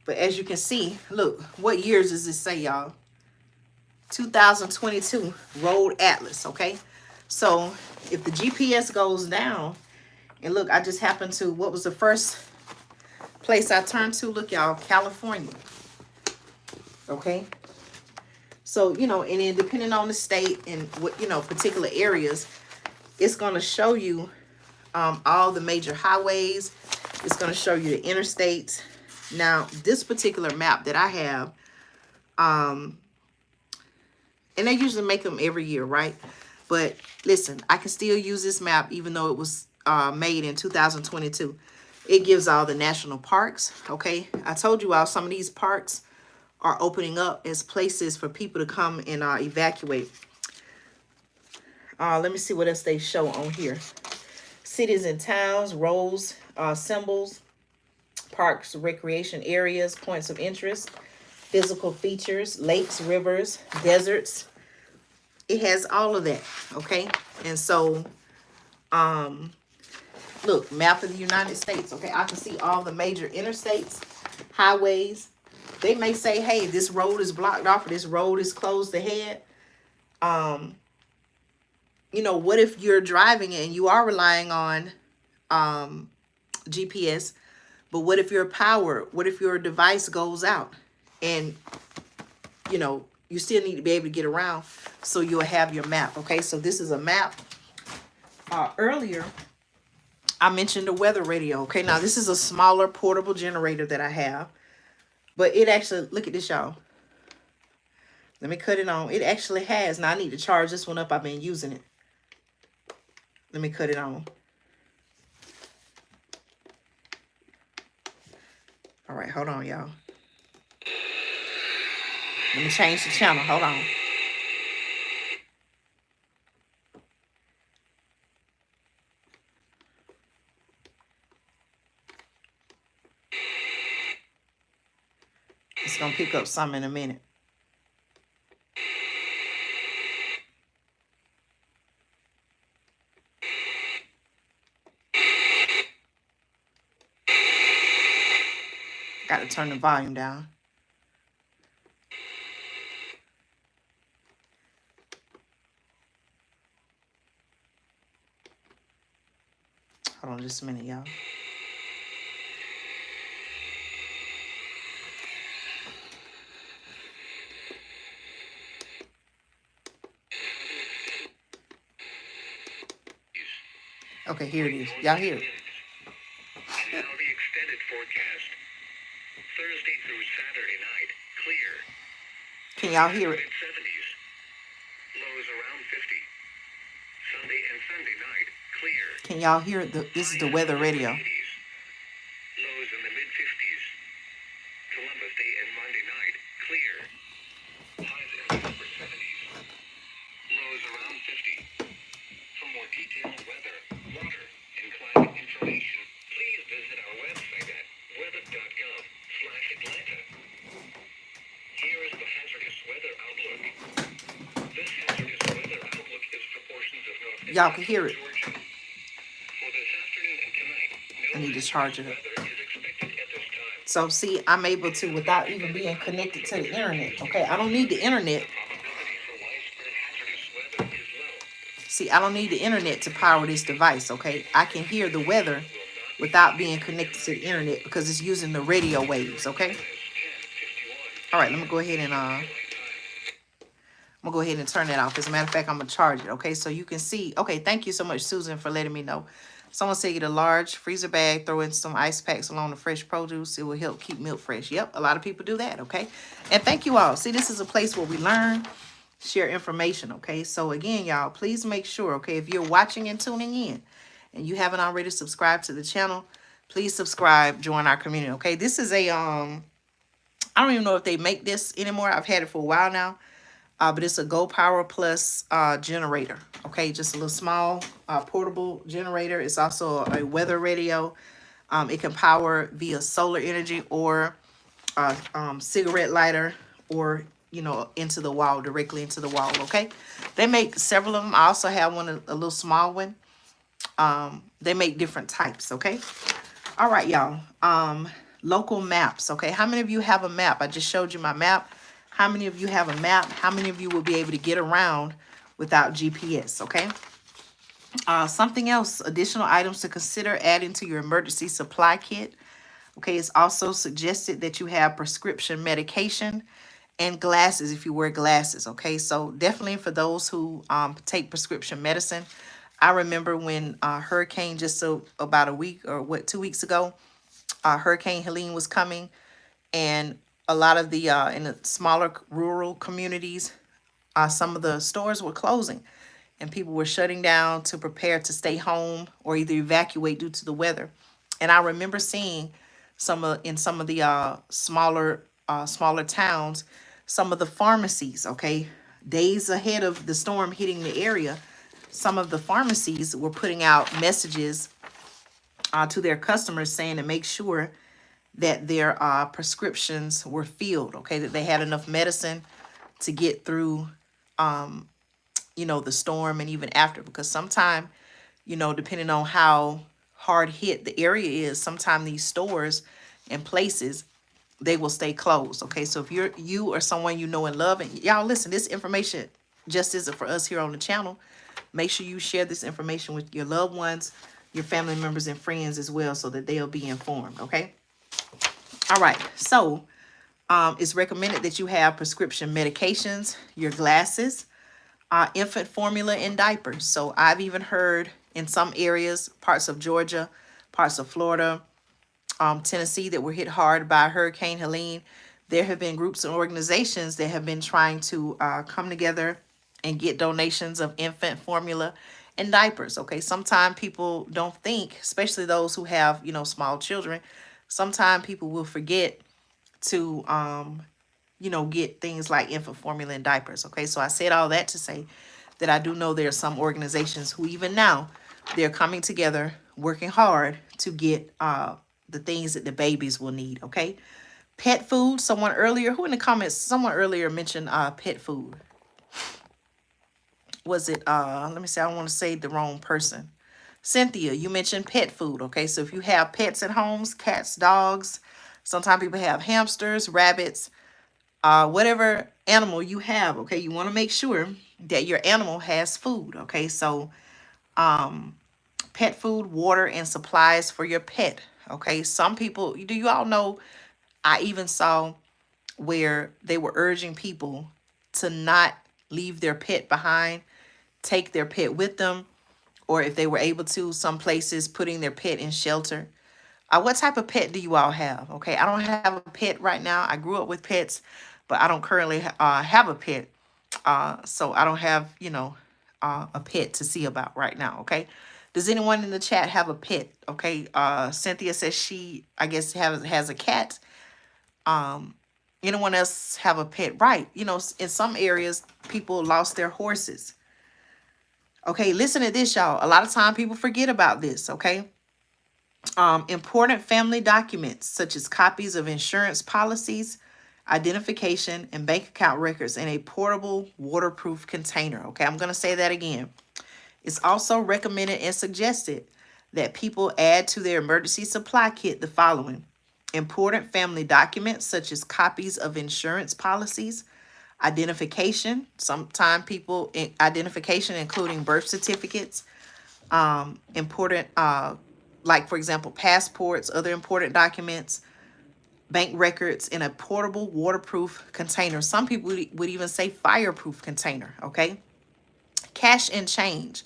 Speaker 1: But as you can see, look, what years does this say, y'all? 2022 Road Atlas, okay? So if the GPS goes down, and look, I just happened to, what was the first place I turned to? Look, y'all, California, okay? So, you know, and then depending on the state and what, you know, particular areas, it's going to show you all the major highways. It's going to show you the interstates. Now, this particular map that I have, and they usually make them every year, right? But listen, I can still use this map even though it was made in 2022. It gives all the national parks. Okay, I told you all some of these parks are opening up as places for people to come and evacuate. Let me see what else they show on here. Cities and towns, roles, symbols, parks, recreation areas, points of interest, physical features, lakes, rivers, deserts. It has all of that, okay? And so, look, map of the United States, okay? I can see all the major interstates, highways. They may say, hey, this road is blocked off, or this road is closed ahead. You know, what if you're driving and you are relying on GPS, but what if what if your device goes out and, you know, you still need to be able to get around, so you'll have your map, okay? So this is a map. Earlier, I mentioned the weather radio, okay? Now, this is a smaller portable generator that I have, but it actually, look at this, y'all. Let me cut it on. It actually has, now I need to charge this one up. I've been using it. Let me cut it on. All right, hold on, y'all. Let me change the channel. Hold on. It's going to pick up some in a minute. Got to turn the volume down. Hold on just a minute, y'all. Okay, here it is. Y'all hear it?
Speaker 2: Now the extended forecast. Thursday through Saturday night, clear.
Speaker 1: Can y'all hear it?
Speaker 2: Mid-70s. Lows around 50. Sunday and Sunday night, clear.
Speaker 1: Can y'all hear it? This is the weather radio.
Speaker 2: Lows in the mid-50s. Columbus Day and Monday night, clear. Highs in the upper 70s. Lows around 50. For more detailed weather, water, and climate information, please visit our website at weather.gov/Atlanta. Here is the hazardous weather outlook. This hazardous weather outlook is for portions of north
Speaker 1: Y'all can hear it.
Speaker 2: Georgia. For this afternoon and tonight,
Speaker 1: I need to charge it up.
Speaker 2: weather is expected at this time.
Speaker 1: So see, I'm able to without even being connected to the internet. Okay, I don't need the internet.
Speaker 2: Probability for widespread hazardous weather is low.
Speaker 1: See, I don't need the internet to power this device. Okay, I can hear the weather without being connected to the internet because it's using the radio waves. Okay. All right, let me go ahead and turn that off. As a matter of fact, I'm gonna charge it. Okay, so you can see. Okay, thank you so much, Susan, for letting me know. Someone said get a large freezer bag, throw in some ice packs along the fresh produce. It will help keep milk fresh. Yep, a lot of people do that. Okay, and thank you all. See, this is a place where we learn, share information. Okay, so again, y'all, please make sure. Okay, if you're watching and tuning in, and you haven't already subscribed to the channel, please subscribe. Join our community. Okay, this is a I don't even know if they make this anymore. I've had it for a while now. But it's a Go Power Plus generator. Okay, just a little small portable generator. It's also a weather radio. It can power via solar energy or cigarette lighter, or, you know, into the wall, directly into the wall. Okay, they make several of them. I also have one, a little small one. They make different types. Okay, all right, y'all. Local maps. Okay, how many of you have a map? I just showed you my map. How many of you have a map? How many of you will be able to get around without GPS, okay? Something else, additional items to consider adding to your emergency supply kit. Okay, it's also suggested that you have prescription medication and glasses if you wear glasses, okay? So definitely for those who take prescription medicine. I remember when hurricane about a week or 2 weeks ago, Hurricane Helene was coming, and a lot of the, in the smaller rural communities, some of the stores were closing and people were shutting down to prepare to stay home or either evacuate due to the weather. And I remember seeing in some of the smaller towns, some of the pharmacies, okay, days ahead of the storm hitting the area, some of the pharmacies were putting out messages to their customers saying to make sure that their prescriptions were filled, okay, that they had enough medicine to get through, the storm and even after, because sometime, depending on how hard hit the area is, sometimes these stores and places, they will stay closed. Okay, so if you or someone you know and love, and y'all listen, this information just isn't for us here on the channel. Make sure you share this information with your loved ones, your family members and friends as well, so that they'll be informed. Okay. All right. So it's recommended that you have prescription medications, your glasses, infant formula, and diapers. So I've even heard in some areas, parts of Georgia, parts of Florida, Tennessee, that were hit hard by Hurricane Helene. There have been groups and organizations that have been trying to come together and get donations of infant formula and diapers. Okay, sometimes people don't think, especially those who have, small children, sometimes people will forget to, get things like infant formula and diapers. Okay, so I said all that to say that I do know there are some organizations who even now they're coming together, working hard to get the things that the babies will need. Okay, pet food. Who in the comments, someone earlier mentioned pet food. Was it, let me see, I don't want to say the wrong person. Cynthia, you mentioned pet food. Okay, so if you have pets at homes, cats, dogs, sometimes people have hamsters, rabbits, whatever animal you have, okay, you want to make sure that your animal has food. Okay, so pet food, water, and supplies for your pet. Okay, some people, do you all know, I even saw where they were urging people to not leave their pet behind, take their pet with them, or if they were able to, some places putting their pet in shelter. What type of pet do you all have? Okay, I don't have a pet right now. I grew up with pets, but I don't currently have a pet. So I don't have, a pet to see about right now. Okay. Does anyone in the chat have a pet? Okay. Cynthia says she, I guess, has a cat. Anyone else have a pet? Right. In some areas, people lost their horses. Okay. Listen to this, y'all. A lot of time people forget about this. Okay. Important family documents such as copies of insurance policies, identification, and bank account records in a portable waterproof container. Okay, I'm going to say that again. It's also recommended and suggested that people add to their emergency supply kit the following: important family documents such as copies of insurance policies, identification, identification including birth certificates, important like, for example, passports, other important documents, bank records in a portable waterproof container. Some people would even say fireproof container. Okay, cash and change.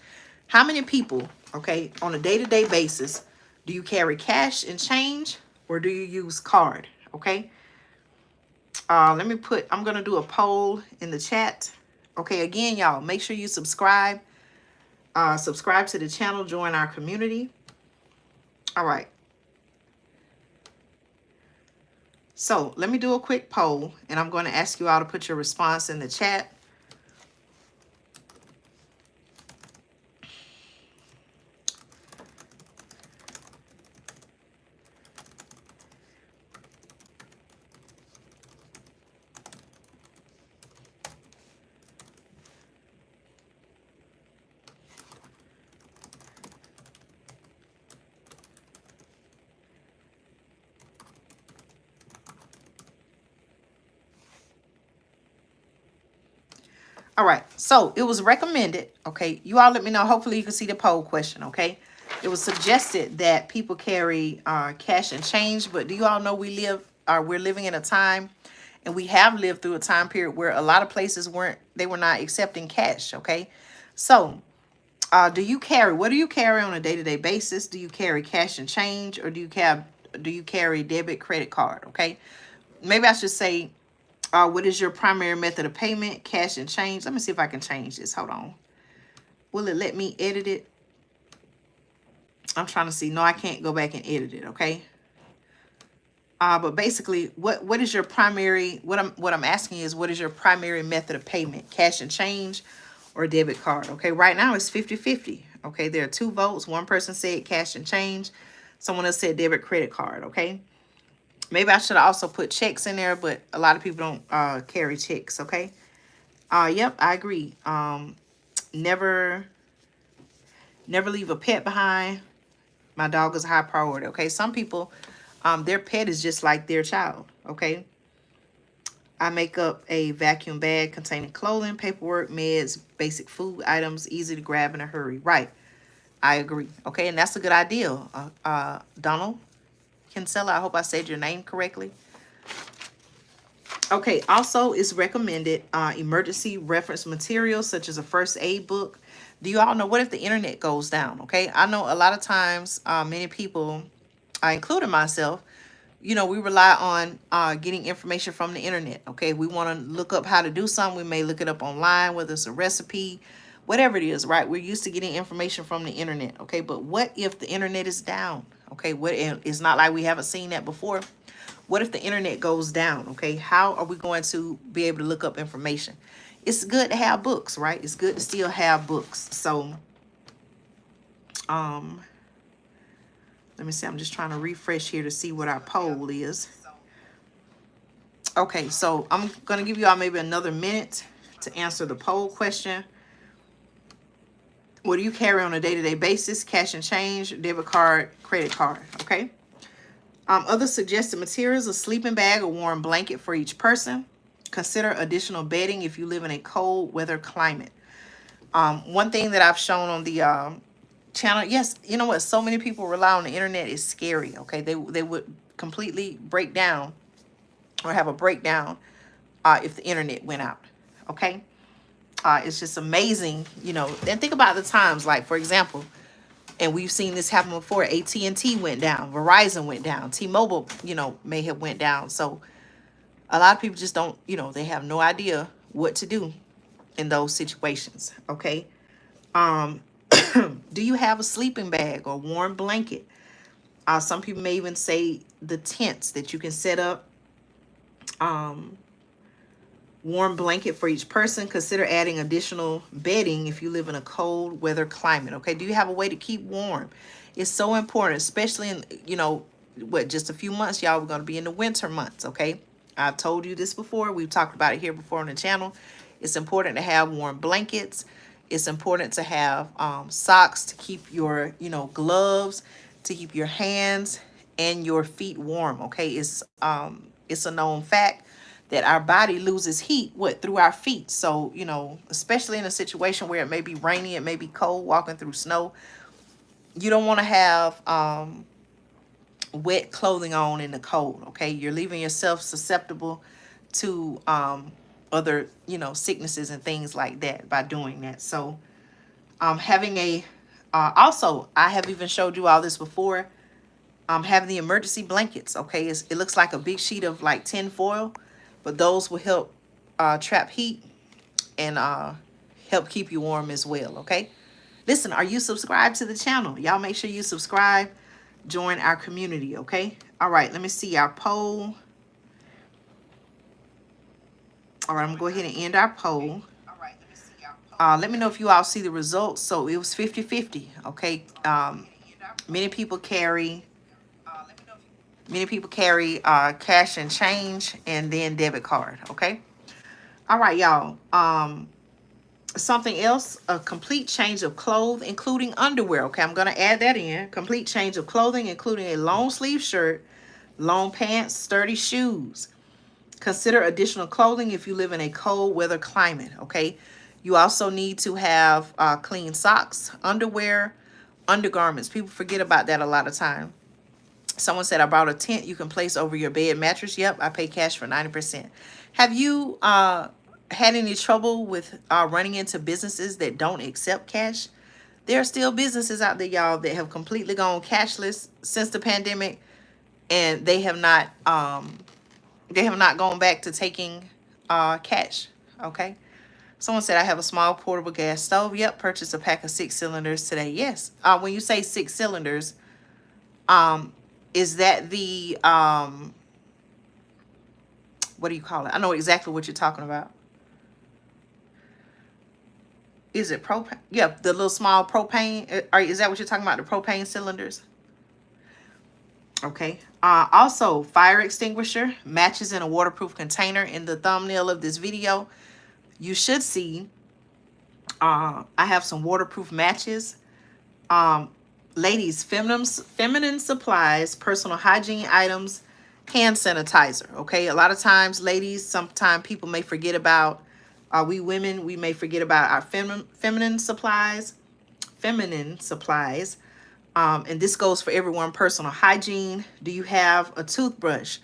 Speaker 1: How many people, okay, on a day-to-day basis, do you carry cash and change, or do you use card? Okay, I'm gonna do a poll in the chat. Okay, again, y'all, make sure you subscribe to the channel, join our community. All right. So let me do a quick poll, and I'm going to ask you all to put your response in the chat. All right, so it was recommended, okay, you all let me know. Hopefully you can see the poll question, okay? It was suggested that people carry cash and change, but do you all know we're living in a time, and we have lived through a time period where a lot of places were not accepting cash, okay? So what do you carry on a day-to-day basis? Do you carry cash and change, or do you carry debit, credit card, okay? Maybe I should say, what is your primary method of payment? Cash and change. Let me see if I can change this. Hold on. Will it let me edit it? I'm trying to see. No, I can't go back and edit it. Okay. But basically, what is your primary? What I'm asking is, what is your primary method of payment? Cash and change, or debit card? Okay. Right now it's 50-50. Okay. There are 2 votes. One person said cash and change. Someone else said debit credit card. Okay. Maybe I should also put checks in there, but a lot of people don't carry checks. Okay. Yep, I agree. Never leave a pet behind. My dog is a high priority. Okay. Some people, their pet is just like their child. Okay. I make up a vacuum bag containing clothing, paperwork, meds, basic food items, easy to grab in a hurry. Right. I agree. Okay. And that's a good idea. Donald Kinsella, I hope I said your name correctly. Okay. Also, it's recommended emergency reference materials such as a first aid book. Do you all know, what if the internet goes down? Okay. I know a lot of times, many people, including myself, we rely on getting information from the internet. Okay, we want to look up how to do something. We may look it up online, whether it's a recipe, whatever it is, right? We're used to getting information from the internet. Okay, but what if the internet is down? Okay, it's not like we haven't seen that before. What if the internet goes down? Okay, how are we going to be able to look up information? It's good to have books, right? It's good to still have books. So, let me see. I'm just trying to refresh here to see what our poll is. Okay, so I'm going to give you all maybe another minute to answer the poll question. What do you carry on a day-to-day basis? Cash and change, debit card, credit card, okay? Other suggested materials: a sleeping bag, a warm blanket for each person. Consider additional bedding if you live in a cold weather climate. One thing that I've shown on the channel, yes, you know what? So many people rely on the internet. It's scary, okay? They would completely break down or have a breakdown if the internet went out, okay? It's just amazing, and think about the times, like, for example, and we've seen this happen before, AT&T went down, Verizon went down, T-Mobile, may have went down. So a lot of people just don't, they have no idea what to do in those situations, okay? Do you have a sleeping bag or warm blanket? Some people may even say the tents that you can set up. Warm blanket for each person. Consider adding additional bedding if you live in a cold weather climate. Okay, do you have a way to keep warm? It's so important, especially in, just a few months, y'all, we're going to be in the winter months. Okay, I've told you this before. We've talked about it here before on the channel. It's important to have warm blankets. It's important to have socks to keep your, gloves to keep your hands and your feet warm. Okay, it's a known fact that our body loses heat through our feet. So, especially in a situation where it may be rainy, it may be cold, walking through snow, you don't want to have wet clothing on in the cold. Okay, you're leaving yourself susceptible to other sicknesses and things like that by doing that. So having a also, I have even showed you all this before, having the emergency blankets. Okay, it looks like a big sheet of like tin foil, but those will help trap heat and help keep you warm as well. Okay, listen, are you subscribed to the channel? Y'all make sure you subscribe, join our community. Okay, all right, let me see our poll. All right, I'm gonna go ahead and end our poll. Let me know if you all see the results. So it was 50-50. Okay, many people carry cash and change, and then debit card. Okay, all right, y'all. Something else: a complete change of clothes, including underwear. Okay, I'm gonna add that in. Complete change of clothing, including a long sleeve shirt, long pants, sturdy shoes. Consider additional clothing if you live in a cold weather climate. Okay, you also need to have clean socks, underwear, undergarments. People forget about that a lot of time. Someone said, I brought a tent you can place over your bed mattress. Yep, I pay cash for 90%. Have you had any trouble with running into businesses that don't accept cash? There are still businesses out there, y'all, that have completely gone cashless since the pandemic, and they have not gone back to taking cash. Okay, Someone said I have a small portable gas stove. Yep, purchased a pack of 6 cylinders today. Yes. When you say 6 cylinders, is that the what do you call it? I know exactly what you're talking about. Is it propane? Yeah, the little small propane. Is that what you're talking about? The propane cylinders? Okay. Also, fire extinguisher, matches in a waterproof container. In the thumbnail of this video, you should see I have some waterproof matches. Ladies, feminine supplies, personal hygiene items, hand sanitizer. Okay, a lot of times, ladies, sometimes people may forget about, we women, we may forget about our feminine supplies. And this goes for everyone. Personal hygiene. Do you have a toothbrush,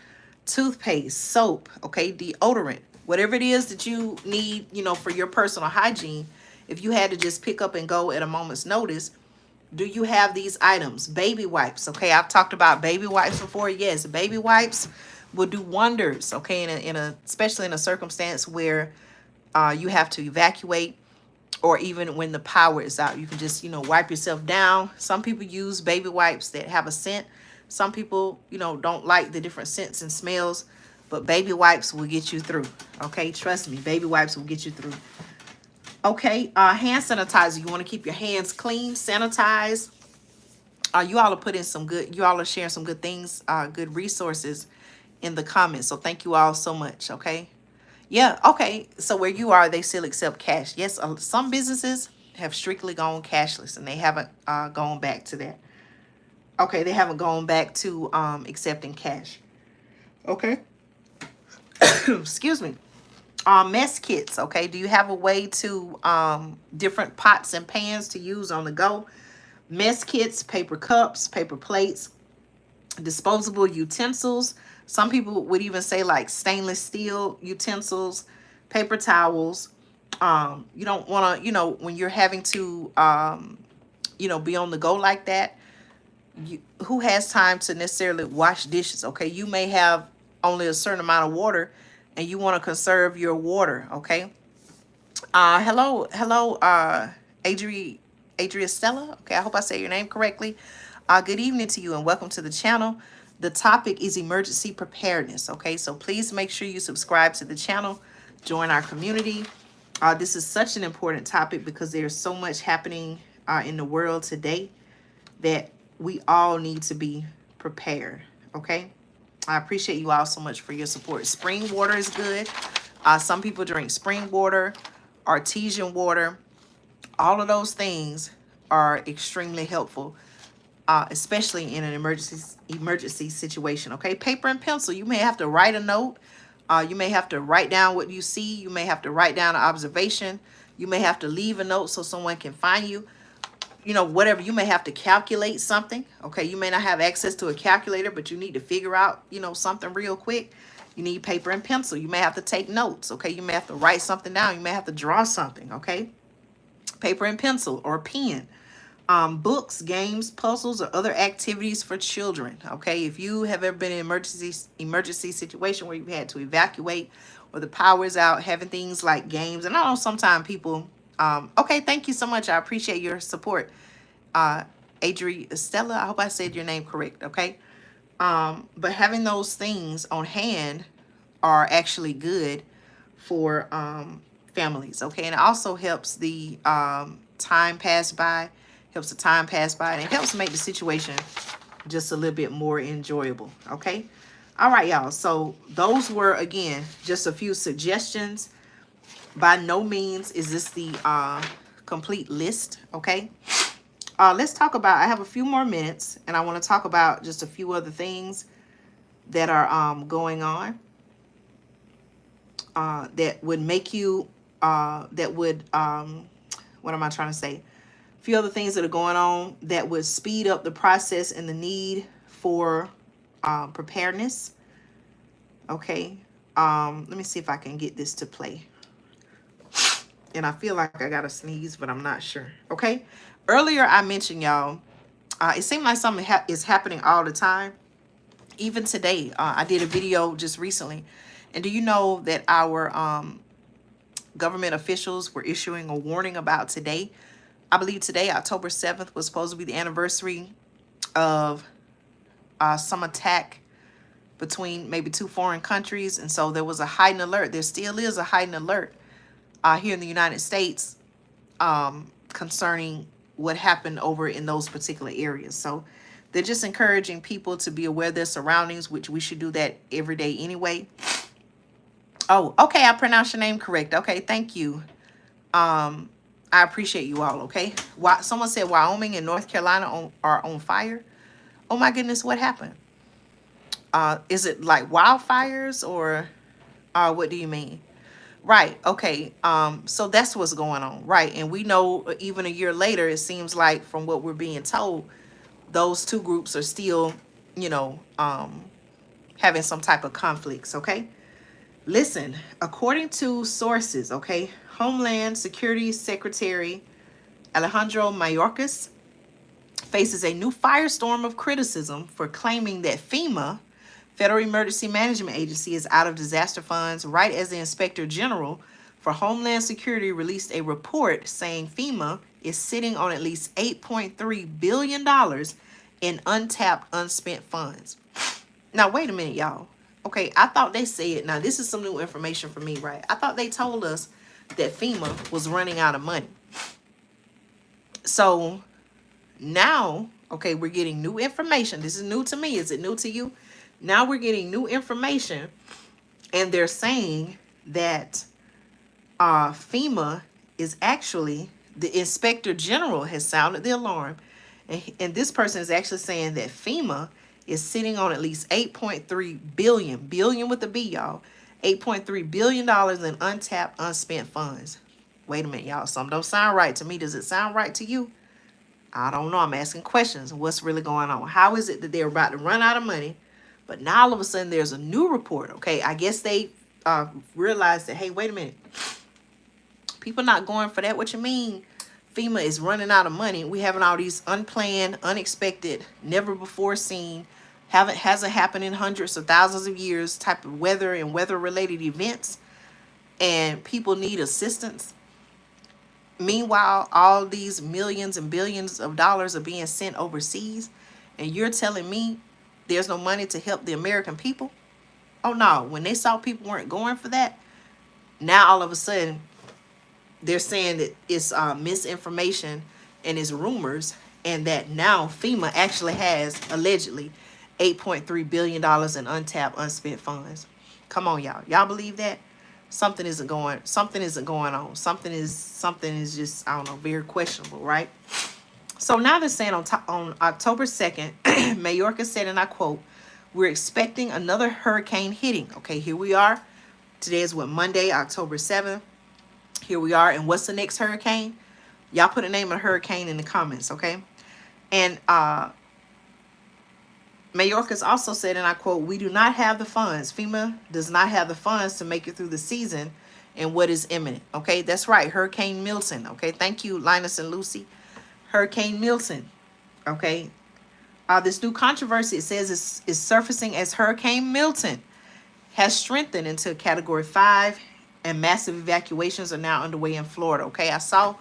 Speaker 1: toothpaste, soap, okay, deodorant, whatever it is that you need, for your personal hygiene? If you had to just pick up and go at a moment's notice, do you have these items? Baby wipes, okay? I've talked about baby wipes before. Yes, baby wipes will do wonders, okay? Especially in a circumstance where you have to evacuate, or even when the power is out, you can just, wipe yourself down. Some people use baby wipes that have a scent. Some people, don't like the different scents and smells, but baby wipes will get you through, okay? Trust me, baby wipes will get you through. Okay, hand sanitizer. You want to keep your hands clean, sanitized. You all are putting some good, you all are sharing some good things, good resources in the comments. So thank you all so much, okay? Yeah, okay. So where you are, they still accept cash. Yes, some businesses have strictly gone cashless, and they haven't gone back to that. Okay, they haven't gone back to accepting cash. Okay. Excuse me. Mess kits, okay? Do you have a way to different pots and pans to use on the go? Mess kits, paper cups, paper plates, disposable utensils. Some people would even say like stainless steel utensils, paper towels. You don't want to, when you're having to, be on the go like that, who has time to necessarily wash dishes, okay? You may have only a certain amount of water, and you want to conserve your water, okay? Hello, Adria Stella. Okay, I hope I say your name correctly. Good evening to you, and welcome to the channel. The topic is emergency preparedness, okay? So please make sure you subscribe to the channel, join our community. This is such an important topic because there's so much happening in the world today that we all need to be prepared, okay? I appreciate you all so much for your support. Spring water is good. Some people drink spring water, artesian water. All of those things are extremely helpful, especially in an emergency situation, okay? Paper and pencil. You may have to write a note. You may have to write down what you see. You may have to write down an observation. You may have to leave a note so someone can find you. Whatever, you may have to calculate something, okay? You may not have access to a calculator, but you need to figure out, something real quick. You need paper and pencil. You may have to take notes, okay? You may have to write something down. You may have to draw something, okay? Paper and pencil or pen. Books, games, puzzles, or other activities for children, okay? If you have ever been in an emergency situation where you had to evacuate or the power is out, having things like games. And I know sometimes people... okay, thank you so much. I appreciate your support. Adria Stella, I hope I said your name correct, okay? But having those things on hand are actually good for families, okay? And it also helps the time pass by, and it helps make the situation just a little bit more enjoyable, okay? All right, y'all. So those were, again, just a few suggestions. By no means is this the complete list, okay? Let's talk about, I have a few more minutes, and I want to talk about just a few other things that are going on that would make you, what am I trying to say? A few other things that are going on that would speed up the process and the need for preparedness, okay? Let me see if I can get this to play. And I feel like I got to sneeze, but I'm not sure. Okay. Earlier, I mentioned, y'all, it seemed like something is happening all the time. Even today, I did a video just recently. And do you know that our government officials were issuing a warning about today. I believe today, October 7th, was supposed to be the anniversary of some attack between maybe two foreign countries. And so there was a heightened alert. There still is a heightened alert here in the United States concerning what happened over in those particular areas. So they're just encouraging people to be aware of their surroundings, which we should do that every day anyway. Oh, okay, I pronounced your name correct. Okay, thank you. I appreciate you all, okay? Someone said Wyoming and North Carolina are on fire. Oh my goodness, what happened? Is it like wildfires or what do you mean? Right, okay. So that's what's going on, right? And we know even a year later, it seems like from what we're being told, those two groups are still, you know, having some type of conflicts, okay? Listen, according to sources, okay, Homeland Security Secretary Alejandro Mayorkas faces a new firestorm of criticism for claiming that FEMA, Federal Emergency Management Agency, is out of disaster funds, right as the Inspector General for Homeland Security released a report saying FEMA is sitting on at least $8.3 billion in untapped, unspent funds. Now, wait a minute, y'all. Okay, I thought they said, now this is some new information for me, right? I thought they told us that FEMA was running out of money. So now, okay, we're getting new information. This is new to me. Is it new to you? Now we're getting new information, and they're saying that FEMA is actually, the Inspector General has sounded the alarm, and this person is actually saying that FEMA is sitting on at least $8.3 billion with a B, y'all, $8.3 billion in untapped, unspent funds. Wait a minute, y'all. Something don't sound right to me. Does it sound right to you? I don't know. I'm asking questions. What's really going on? How is it that they're about to run out of money, but now all of a sudden there's a new report? Okay, I guess they realized that, hey, wait a minute. People not going for that. What you mean? FEMA is running out of money. We having all these unplanned, unexpected, never before seen, hasn't happened in hundreds of thousands of years type of weather and weather related events, and people need assistance. Meanwhile, all these millions and billions of dollars are being sent overseas, and you're telling me there's no money to help the American people? Oh no, when they saw people weren't going for that, now all of a sudden they're saying that it's misinformation and it's rumors, and that now FEMA actually has allegedly $8.3 billion in untapped, unspent funds. Come on, y'all. Y'all believe that? Something isn't going on. Something is just, I don't know, very questionable, right? So now they're saying on October 2nd, Mayorkas said, and I quote, "We're expecting another hurricane hitting." Okay, here we are. Today is what, Monday, October 7th. Here we are. And what's the next hurricane? Y'all put a name of a hurricane in the comments, okay? And Mayorkas also said, and I quote, "We do not have the funds. FEMA does not have the funds to make it through the season and what is imminent." Okay, that's right. Hurricane Milton. Okay, thank you, Linus and Lucy. Hurricane Milton. Okay. This new controversy, it says, is surfacing as Hurricane Milton has strengthened into Category 5, and massive evacuations are now underway in Florida. Okay, I saw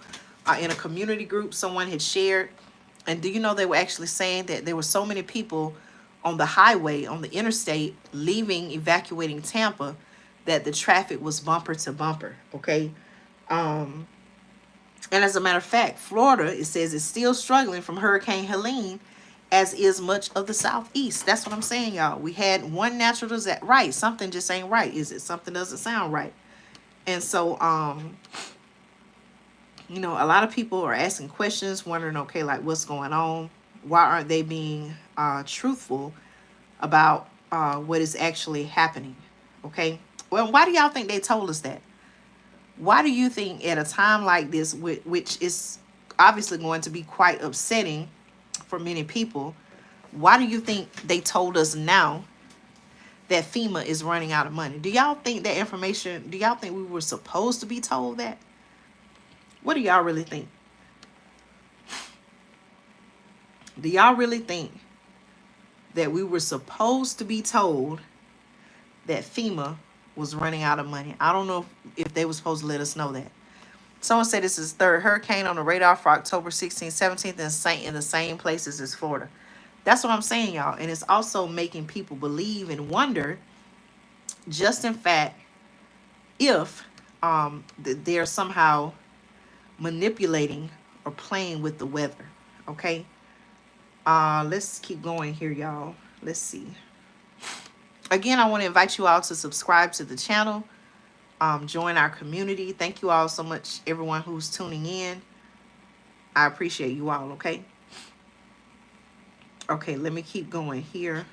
Speaker 1: in a community group someone had shared, and do you know they were actually saying that there were so many people on the highway, on the interstate, evacuating Tampa, that the traffic was bumper to bumper. Okay, and as a matter of fact, Florida, it says, is still struggling from Hurricane Helene, as is much of the Southeast. That's what I'm saying, y'all. We had one natural disaster. Right, something just ain't right, is it? Something doesn't sound right. And so, you know, a lot of people are asking questions, wondering, okay, like, what's going on? Why aren't they being truthful about what is actually happening? Okay, well, why do y'all think they told us that? Why do you think at a time like this, which is obviously going to be quite upsetting for many people, why do you think they told us now that FEMA is running out of money? Do y'all think that information, do y'all think we were supposed to be told that? What do y'all really think? Do y'all really think that we were supposed to be told that FEMA was running out of money. I don't know if they were supposed to let us know that. Someone said this is third hurricane on the radar for October 16th, 17th, and in the same places as Florida. That's what I'm saying, y'all. And it's also making people believe and wonder, just in fact, if they're somehow manipulating or playing with the weather. Okay. Let's keep going here, y'all. Let's see. Again, I want to invite you all to subscribe to the channel. Join our community. Thank you all so much, everyone who's tuning in. I appreciate you all, okay? Okay, let me keep going here.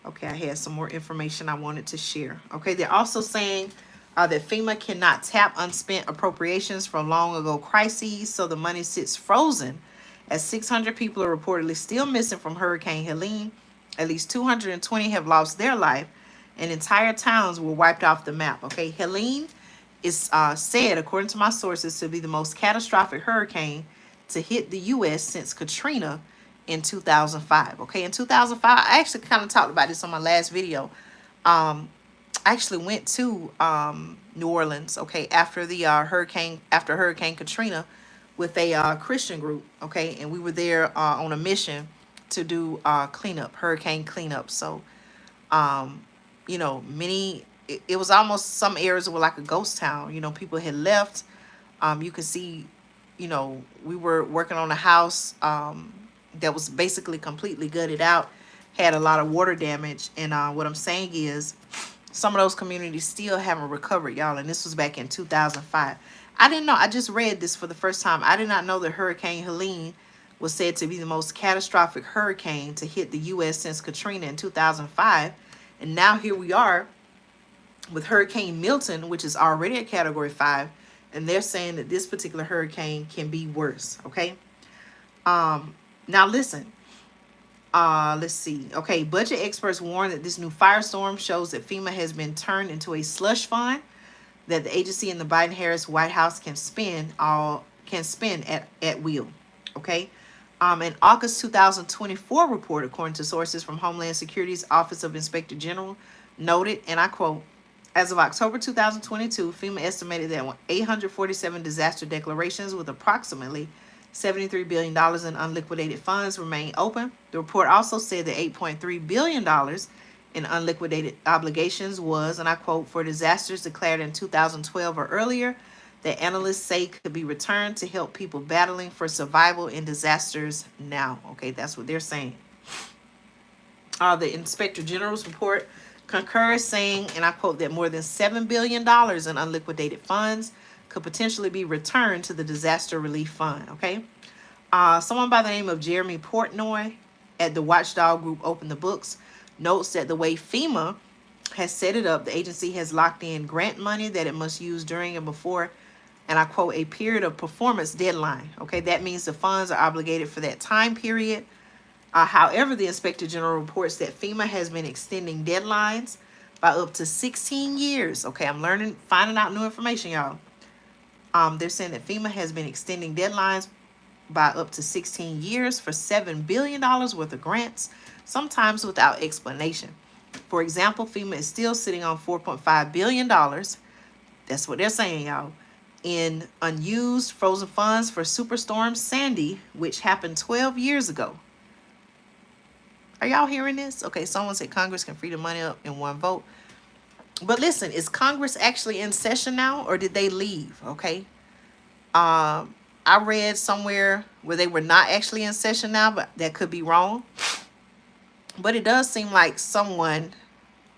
Speaker 1: Okay, I had some more information I wanted to share. Okay, they're also saying that FEMA cannot tap unspent appropriations from long ago crises, so the money sits frozen as 600 people are reportedly still missing from Hurricane Helene. At least 220 have lost their life, and entire towns were wiped off the map. Okay, Helene is said, according to my sources, to be the most catastrophic hurricane to hit the U.S. since Katrina in 2005. Okay, in 2005, I actually kind of talked about this on my last video. I actually went to New Orleans, okay, after the Hurricane Katrina with a Christian group, okay, and we were there on a mission to do hurricane cleanup. So, you know, it was almost, some areas were like a ghost town. You know, people had left. You could see, you know, we were working on a house that was basically completely gutted out, had a lot of water damage. And what I'm saying is, some of those communities still haven't recovered, y'all. And this was back in 2005. I didn't know. I just read this for the first time. I did not know that Hurricane Helene was said to be the most catastrophic hurricane to hit the U.S. since Katrina in 2005. And now here we are with Hurricane Milton, which is already a Category 5. And they're saying that this particular hurricane can be worse, okay? Now listen. Let's see. Okay, budget experts warn that this new firestorm shows that FEMA has been turned into a slush fund that the agency in the Biden-Harris White House can spend at will. Okay. An August 2024 report, according to sources from Homeland Security's Office of Inspector General, noted, and I quote, as of October 2022, FEMA estimated that 847 disaster declarations with approximately $73 billion in unliquidated funds remain open. The report also said that $8.3 billion in unliquidated obligations was, and I quote, for disasters declared in 2012 or earlier that analysts say could be returned to help people battling for survival in disasters now. Okay, that's what they're saying. The Inspector General's report concurs, saying, and I quote, that more than $7 billion in unliquidated funds could potentially be returned to the disaster relief fund. Okay. Someone by the name of Jeremy Portnoy at the Watchdog Group Open the Books notes that the way FEMA has set it up, the agency has locked in grant money that it must use during and before, and I quote, a period of performance deadline. Okay, that means the funds are obligated for that time period. However, the Inspector General reports that FEMA has been extending deadlines by up to 16 years. Okay, I'm finding out new information, y'all. They're saying that FEMA has been extending deadlines by up to 16 years for $7 billion worth of grants, sometimes without explanation. For example, FEMA is still sitting on $4.5 billion. That's what they're saying, y'all, in unused frozen funds for Superstorm Sandy, which happened 12 years ago. Are y'all hearing this? Okay, someone said Congress can free the money up in one vote. But listen, is Congress actually in session now, or did they leave? Okay. I read somewhere where they were not actually in session now, but that could be wrong. But it does seem like someone,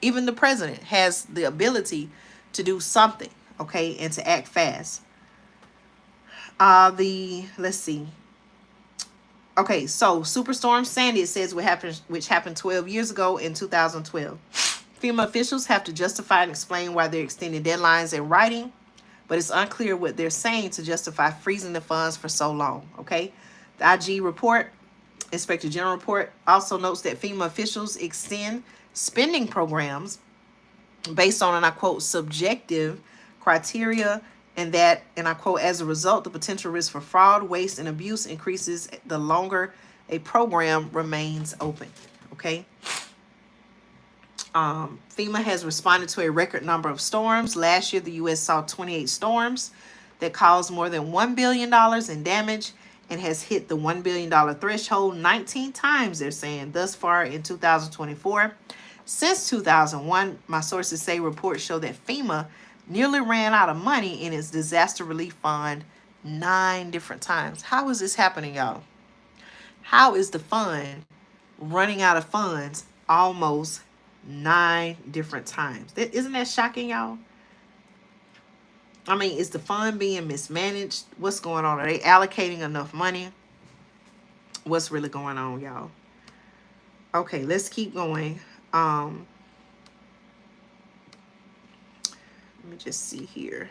Speaker 1: even the president, has the ability to do something, okay, and to act fast. Let's see. Okay, so Superstorm Sandy, it says, which happened 12 years ago in 2012. FEMA officials have to justify and explain why they're extending deadlines in writing, but it's unclear what they're saying to justify freezing the funds for so long, okay? The IG report, Inspector General report, also notes that FEMA officials extend spending programs based on, and I quote, subjective criteria, and that, and I quote, as a result, the potential risk for fraud, waste, and abuse increases the longer a program remains open, okay? FEMA has responded to a record number of storms. Last year, the U.S. saw 28 storms that caused more than $1 billion in damage and has hit the $1 billion threshold 19 times, they're saying, thus far in 2024. Since 2001, my sources say reports show that FEMA nearly ran out of money in its disaster relief fund 9 different times. How is this happening, y'all? How is the fund running out of funds almost 9 different times? Isn't that shocking, y'all? I mean, is the fund being mismanaged? What's going on? Are they allocating enough money? What's really going on, y'all? Okay, let's keep going. Let me just see here.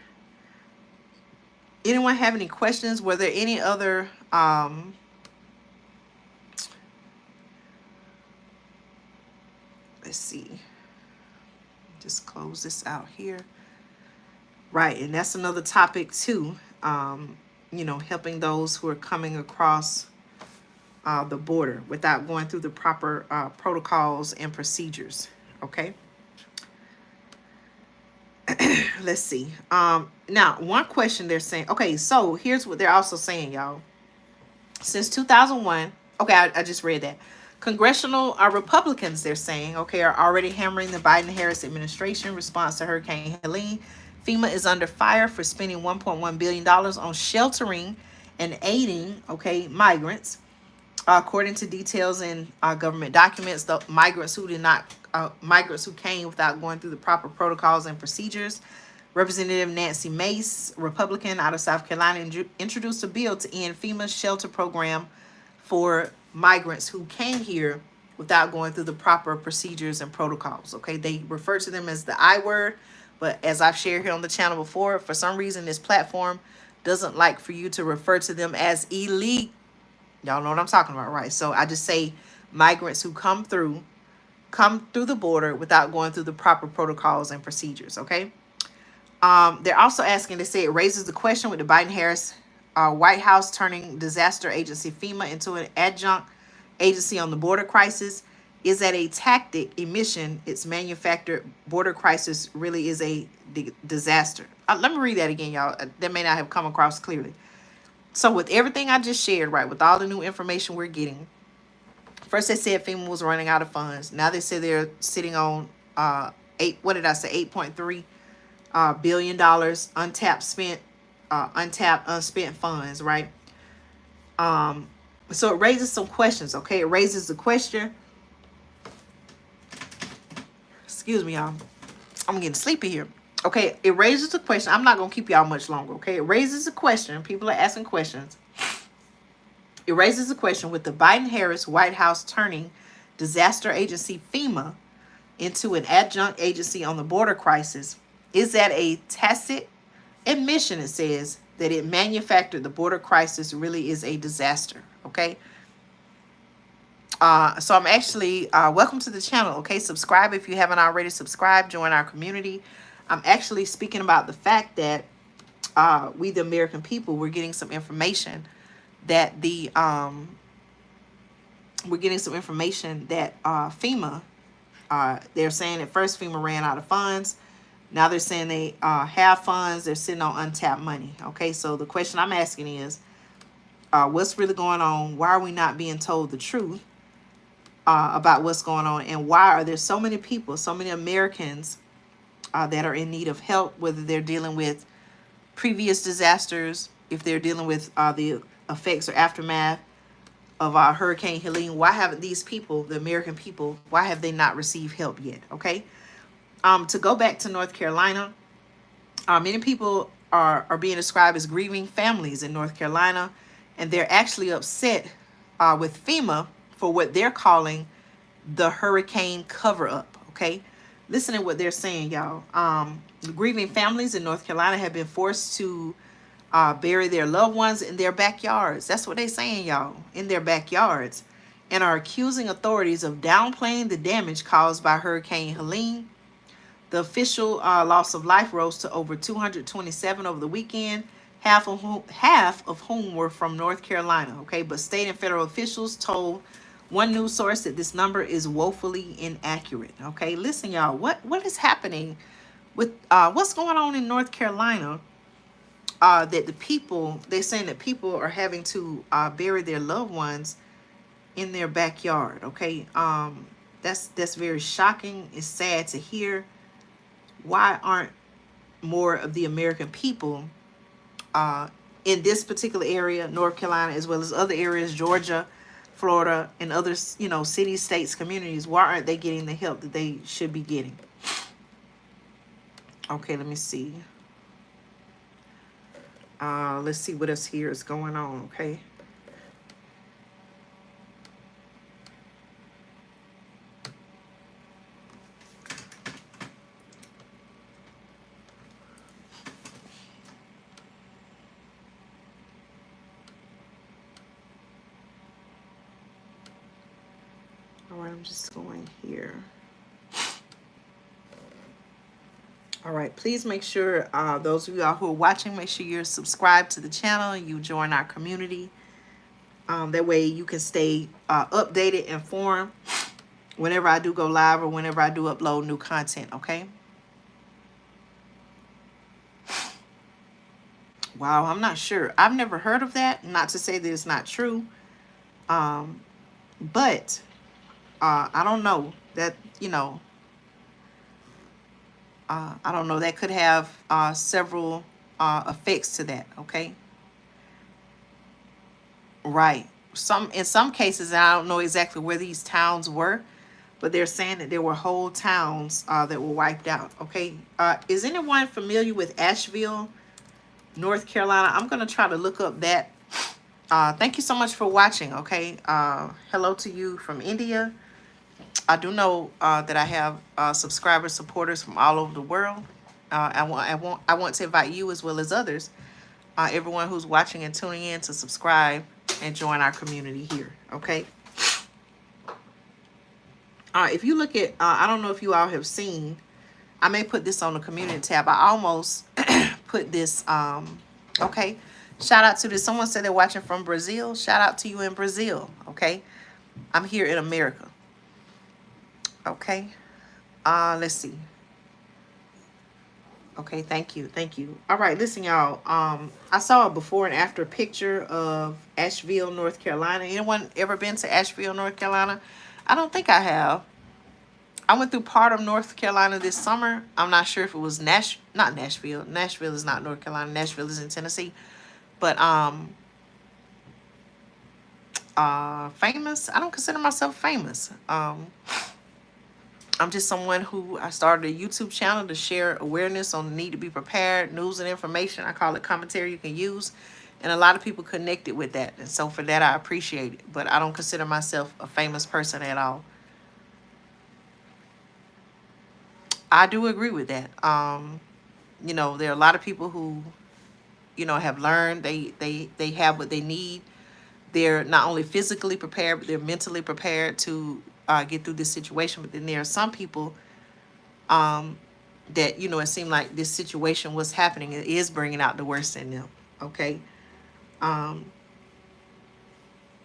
Speaker 1: Anyone have any questions? Were there any other let's see. Just close this out here. Right, and that's another topic too. Helping those who are coming across the border without going through the proper protocols and procedures. Okay. Let's see. Now, one question they're saying. Okay, so here's what they're also saying, y'all. Since 2001, okay, I just read that. Congressional Republicans, they're saying, okay, are already hammering the Biden-Harris administration response to Hurricane Helene. FEMA is under fire for spending $1.1 billion on sheltering and aiding, okay, migrants. According to details in government documents, the migrants who came without going through the proper protocols and procedures. Representative Nancy Mace, Republican out of South Carolina, introduced a bill to end FEMA's shelter program for migrants who came here without going through the proper procedures and protocols. Okay, they refer to them as the I word, but as I've shared here on the channel before, for some reason this platform doesn't like for you to refer to them as illegal. Y'all know what I'm talking about, right? So I just say migrants who come through the border without going through the proper protocols and procedures. Okay. They're also asking, they say it raises the question with the Biden-Harris White House turning disaster agency FEMA into an adjunct agency on the border crisis. Is that a tactic, a mission? It's manufactured. Border crisis really is a disaster. Let me read that again, y'all. That may not have come across clearly. So with everything I just shared, right, with all the new information we're getting, first they said FEMA was running out of funds. Now they say they're sitting on $8.3 billion unspent funds, right? So it raises some questions, okay? It raises the question. Excuse me, y'all. I'm getting sleepy here. Okay, it raises the question. I'm not going to keep y'all much longer, okay? It raises a question. People are asking questions. It raises a question with the Biden-Harris White House turning disaster agency FEMA into an adjunct agency on the border crisis. Is that a tacit admission, it says, that it manufactured the border crisis really is a disaster, okay? So I'm actually, welcome to the channel, okay? Subscribe if you haven't already subscribed. Join our community. I'm actually speaking about the fact that we, the American people, we're getting some information that FEMA, they're saying at first FEMA ran out of funds. Now they're saying they have funds. They're sitting on untapped money. Okay, so the question I'm asking is, what's really going on? Why are we not being told the truth about what's going on? And why are there so many people, so many Americans that are in need of help, whether they're dealing with previous disasters, if they're dealing with the effects or aftermath of Hurricane Helene? Why haven't these people, the American people, why have they not received help yet? Okay. To go back to North Carolina, many people are being described as grieving families in North Carolina, and they're actually upset with FEMA for what they're calling the hurricane cover-up, okay? Listen to what they're saying, y'all. The grieving families in North Carolina have been forced to bury their loved ones in their backyards. That's what they're saying, y'all, in their backyards, and are accusing authorities of downplaying the damage caused by Hurricane Helene. The official loss of life rose to over 227 over the weekend, half of whom were from North Carolina, okay? But state and federal officials told One news source said this number is woefully inaccurate. Okay, listen, y'all. What is happening with what's going on in North Carolina? That the people, they're saying that people are having to bury their loved ones in their backyard. Okay, that's very shocking. It's sad to hear. Why aren't more of the American people in this particular area, North Carolina, as well as other areas, Georgia, Florida, and other, cities, states, communities, why aren't they getting the help that they should be getting? Okay, let me see. Let's see what else here is going on, okay? All right, I'm just going here. All right, please make sure, those of y'all who are watching, make sure you're subscribed to the channel. You join our community. That way you can stay updated, informed whenever I do go live or whenever I do upload new content, okay? Wow, I'm not sure. I've never heard of that. Not to say that it's not true. But I don't know. That, I don't know. That could have several effects to that, okay? Right. In some cases, I don't know exactly where these towns were, but they're saying that there were whole towns that were wiped out, okay? Is anyone familiar with Asheville, North Carolina? I'm going to try to look up that. Thank you so much for watching, okay? Hello to you from India. I do know that I have subscribers, supporters from all over the world. I want to invite you as well as others, everyone who's watching and tuning in, to subscribe and join our community here, okay? If you look at, I don't know if you all have seen, I may put this on the community tab. I almost put this, okay? Shout out to this. Someone said they're watching from Brazil. Shout out to you in Brazil, okay? I'm here in America. Okay, let's see. Okay, thank you. All right, listen, y'all. I saw a before and after picture of Asheville, North Carolina. Anyone ever been to Asheville, North Carolina? I don't think I have. I went through part of North Carolina this summer. I'm not sure if it was not Nashville. Nashville is not North Carolina. Nashville is in Tennessee. But famous. I don't consider myself famous. I'm just someone who, I started a YouTube channel to share awareness on the need to be prepared, news and information. I call it commentary you can use. And a lot of people connected with that. And so for that, I appreciate it. But I don't consider myself a famous person at all. I do agree with that. There are a lot of people who, have learned. They have what they need. They're not only physically prepared, but they're mentally prepared to get through this situation. But then there are some people that, it seemed like this situation was happening. It is bringing out the worst in them. Okay. But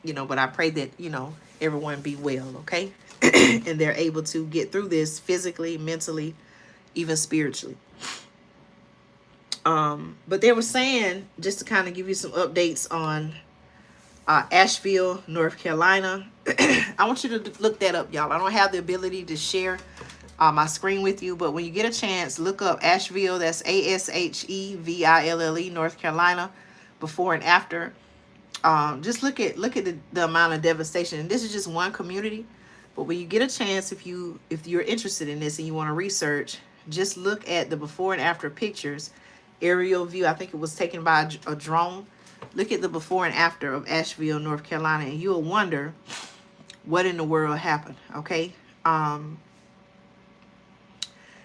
Speaker 1: I pray that, everyone be well. Okay. And they're able to get through this physically, mentally, even spiritually. But they were saying, just to kind of give you some updates on Asheville, North Carolina. I want you to look that up, y'all. I don't have the ability to share my screen with you, but when you get a chance, look up Asheville. That's Asheville, North Carolina, before and after. Just look at the amount of devastation. And this is just one community, but when you get a chance, if you're interested in this and you want to research, just look at the before and after pictures, aerial view. I think it was taken by a drone. Look at the before and after of Asheville, North Carolina, and you'll wonder what in the world happened, okay?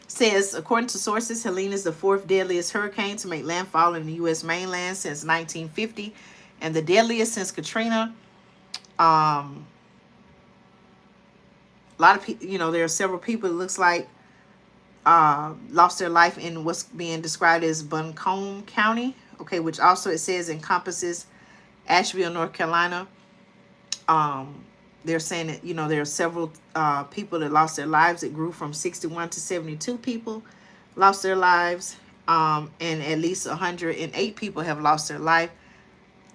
Speaker 1: Says, according to sources, Helene is the fourth deadliest hurricane to make landfall in the U.S. mainland since 1950, and the deadliest since Katrina. A lot of people, there are several people, it looks like, lost their life in what's being described as Buncombe County, okay, which also it says encompasses Asheville, North Carolina. they're saying that, you know, there are several people that lost their lives. It grew from 61 to 72 people lost their lives. And at least 108 people have lost their life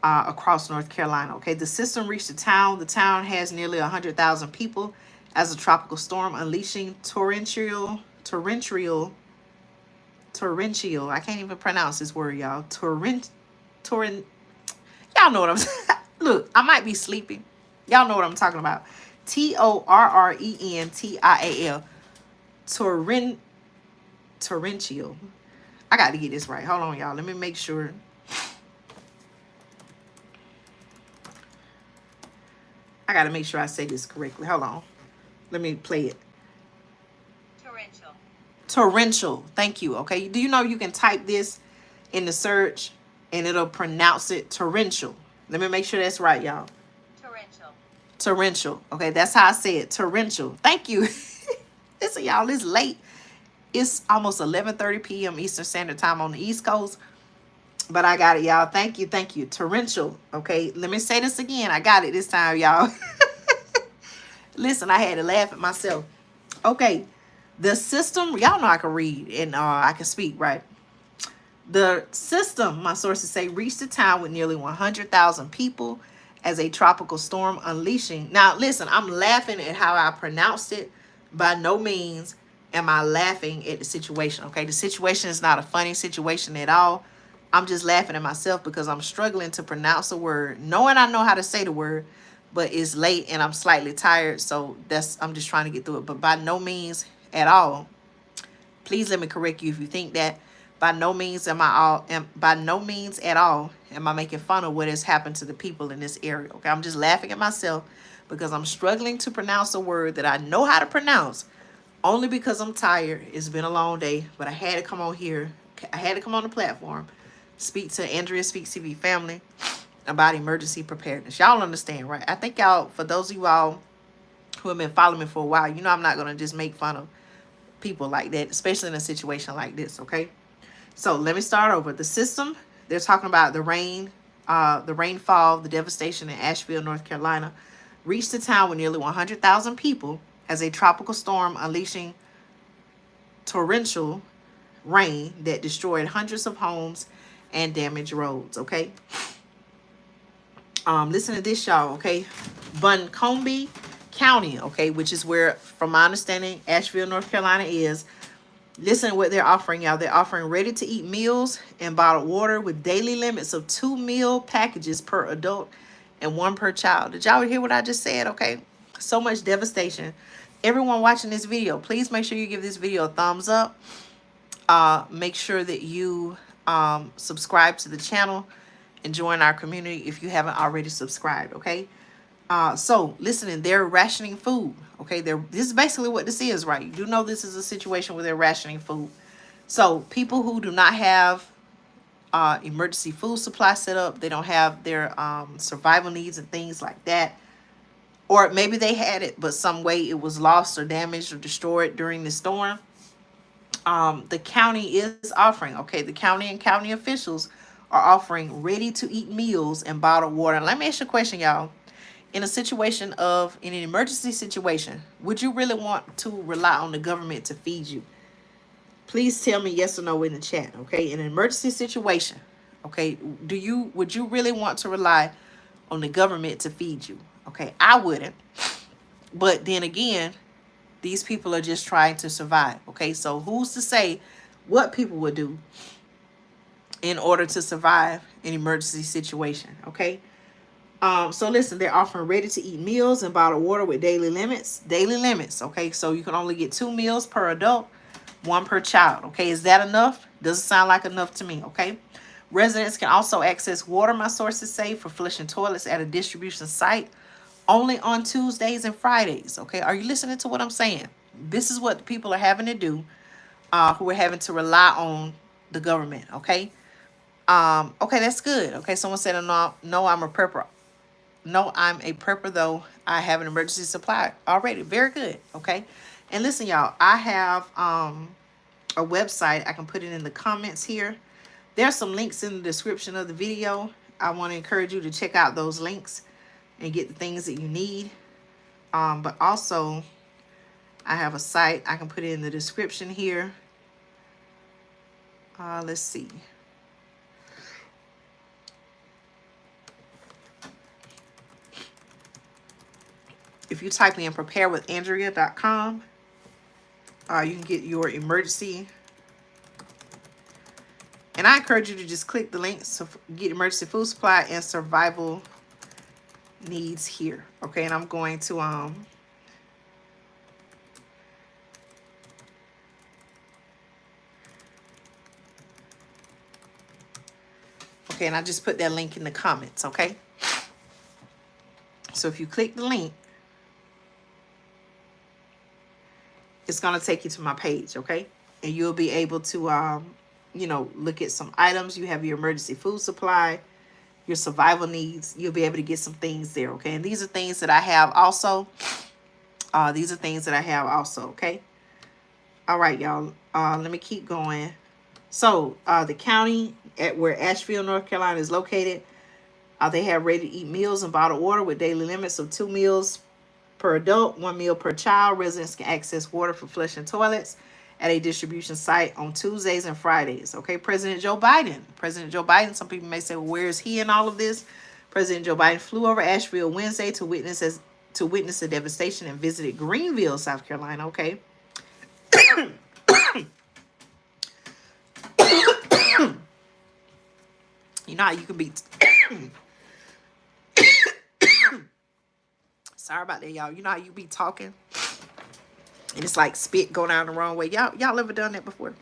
Speaker 1: across North Carolina. Okay, the system reached the town. The town has nearly 100,000 people as a tropical storm unleashing torrential. I can't even pronounce this word, y'all. Torrent. Y'all know what I'm saying. Look, I might be sleeping. Y'all know what I'm talking about. Torrential. Torrential. I got to get this right. Hold on, y'all. Let me make sure. I got to make sure I say this correctly. Hold on. Let me play it. Torrential. Thank you. Okay. Do you know you can type this in the search and it'll pronounce it torrential? Let me make sure that's right, y'all. Torrential. Okay. That's how I say it. Torrential. Thank you. Listen, y'all, it's late. It's almost 11:30 p.m. Eastern Standard Time on the East Coast. But I got it, y'all. Thank you. Thank you. Torrential. Okay. Let me say this again. I got it this time, y'all. Listen, I had to laugh at myself. Okay. The system, y'all know I can read and I can speak, right? The system, my sources say, reached the town with nearly 100,000 people as a tropical storm unleashing. Now, listen, I'm laughing at how I pronounced it. By no means am I laughing at the situation, okay? The situation is not a funny situation at all. I'm just laughing at myself because I'm struggling to pronounce a word, knowing I know how to say the word, but it's late and I'm slightly tired, so I'm just trying to get through it. But by no means at all, please let me correct you if you think that. By no means at all am I making fun of what has happened to the people in this area. Okay, I'm just laughing at myself because I'm struggling to pronounce a word that I know how to pronounce, only because I'm tired. It's been a long day, but I had to come on here. I had to come on the platform, speak to Andrea Speaks TV family about emergency preparedness. Y'all understand, right? I think y'all, for those of you all who have been following me for a while, you know I'm not going to just make fun of people like that, especially in a situation like this, okay? So let me start over. The system, they're talking about the rainfall, the devastation in Asheville, North Carolina, reached the town with nearly 100,000 people as a tropical storm unleashing torrential rain that destroyed hundreds of homes and damaged roads, okay? Listen to this, y'all, okay? Buncombe County, okay, which is where, from my understanding, Asheville, North Carolina is. Listen to what they're offering, y'all. They're offering ready-to-eat meals and bottled water with daily limits of 2 meal packages per adult and 1 per child. Did y'all hear what I just said? Okay. So much devastation. Everyone watching this video, please make sure you give this video a thumbs up. Make sure that you subscribe to the channel and join our community if you haven't already subscribed, okay? So listen, they're rationing food. Okay, this is basically what this is, right? You do know this is a situation where they're rationing food. So people who do not have emergency food supply set up, they don't have their survival needs and things like that, or maybe they had it, but some way it was lost or damaged or destroyed during the storm. The county is offering, okay, the county and county officials are offering ready-to-eat meals and bottled water. And let me ask you a question, y'all. In an emergency situation, would you really want to rely on the government to feed you? Please tell me yes or no in the chat, okay? In an emergency situation, okay, would you really want to rely on the government to feed you? Okay, I wouldn't. But then again, these people are just trying to survive, okay? So who's to say what people would do in order to survive an emergency situation, okay? So listen, they're offering ready-to-eat meals and bottled water with daily limits. Daily limits, okay? So you can only get 2 meals per adult, 1 per child, okay? Is that enough? Doesn't sound like enough to me, okay? Residents can also access water, my sources say, for flushing toilets at a distribution site only on Tuesdays and Fridays, okay? Are you listening to what I'm saying? This is what people are having to do, who are having to rely on the government, okay? Okay, that's good. Okay, someone said, no, I'm a prepper. No, I'm a prepper, though I have an emergency supply already. Very good. Okay. And listen, y'all, I have a website. I can put it in the comments here. There's some links in the description of the video. I want to encourage you to check out those links and get the things that you need. But also, I have a site. I can put it in the description here. Let's see. If you type in preparewithandrea.com, you can get your emergency. And I encourage you to just click the links to get emergency food supply and survival needs here. Okay, and I'm going to okay, and I just put that link in the comments, okay? So if you click the link, it's going to take you to my page, okay? And you'll be able to, you know, look at some items. You have your emergency food supply, your survival needs. You'll be able to get some things there, okay? And these are things that I have also. Okay? All right, y'all. Let me keep going. So, the county at where Asheville, North Carolina is located, they have ready-to-eat meals and bottled water with daily limits of 2 meals per adult, 1 meal per child. Residents can access water for flushing toilets at a distribution site on Tuesdays and Fridays. Okay, President Joe Biden, some people may say, well, where is he in all of this? President Joe Biden flew over Asheville Wednesday to witness the devastation and visited Greenville, South Carolina. Okay. You know how you can be sorry about that, y'all. You know how you be talking and it's like spit going down the wrong way. Y'all ever done that before?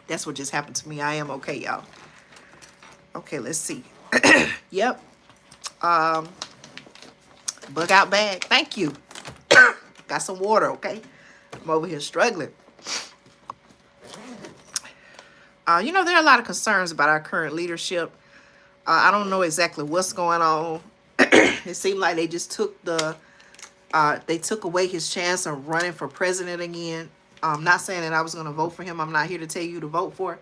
Speaker 1: That's what just happened to me. I am okay, y'all. Okay, let's see. Yep. Bug out bag. Thank you. Got some water, okay? I'm over here struggling. You know, there are a lot of concerns about our current leadership. I don't know exactly what's going on. It seemed like they just took they took away his chance of running for president again. I'm not saying that I was going to vote for him. I'm not here to tell you to vote for.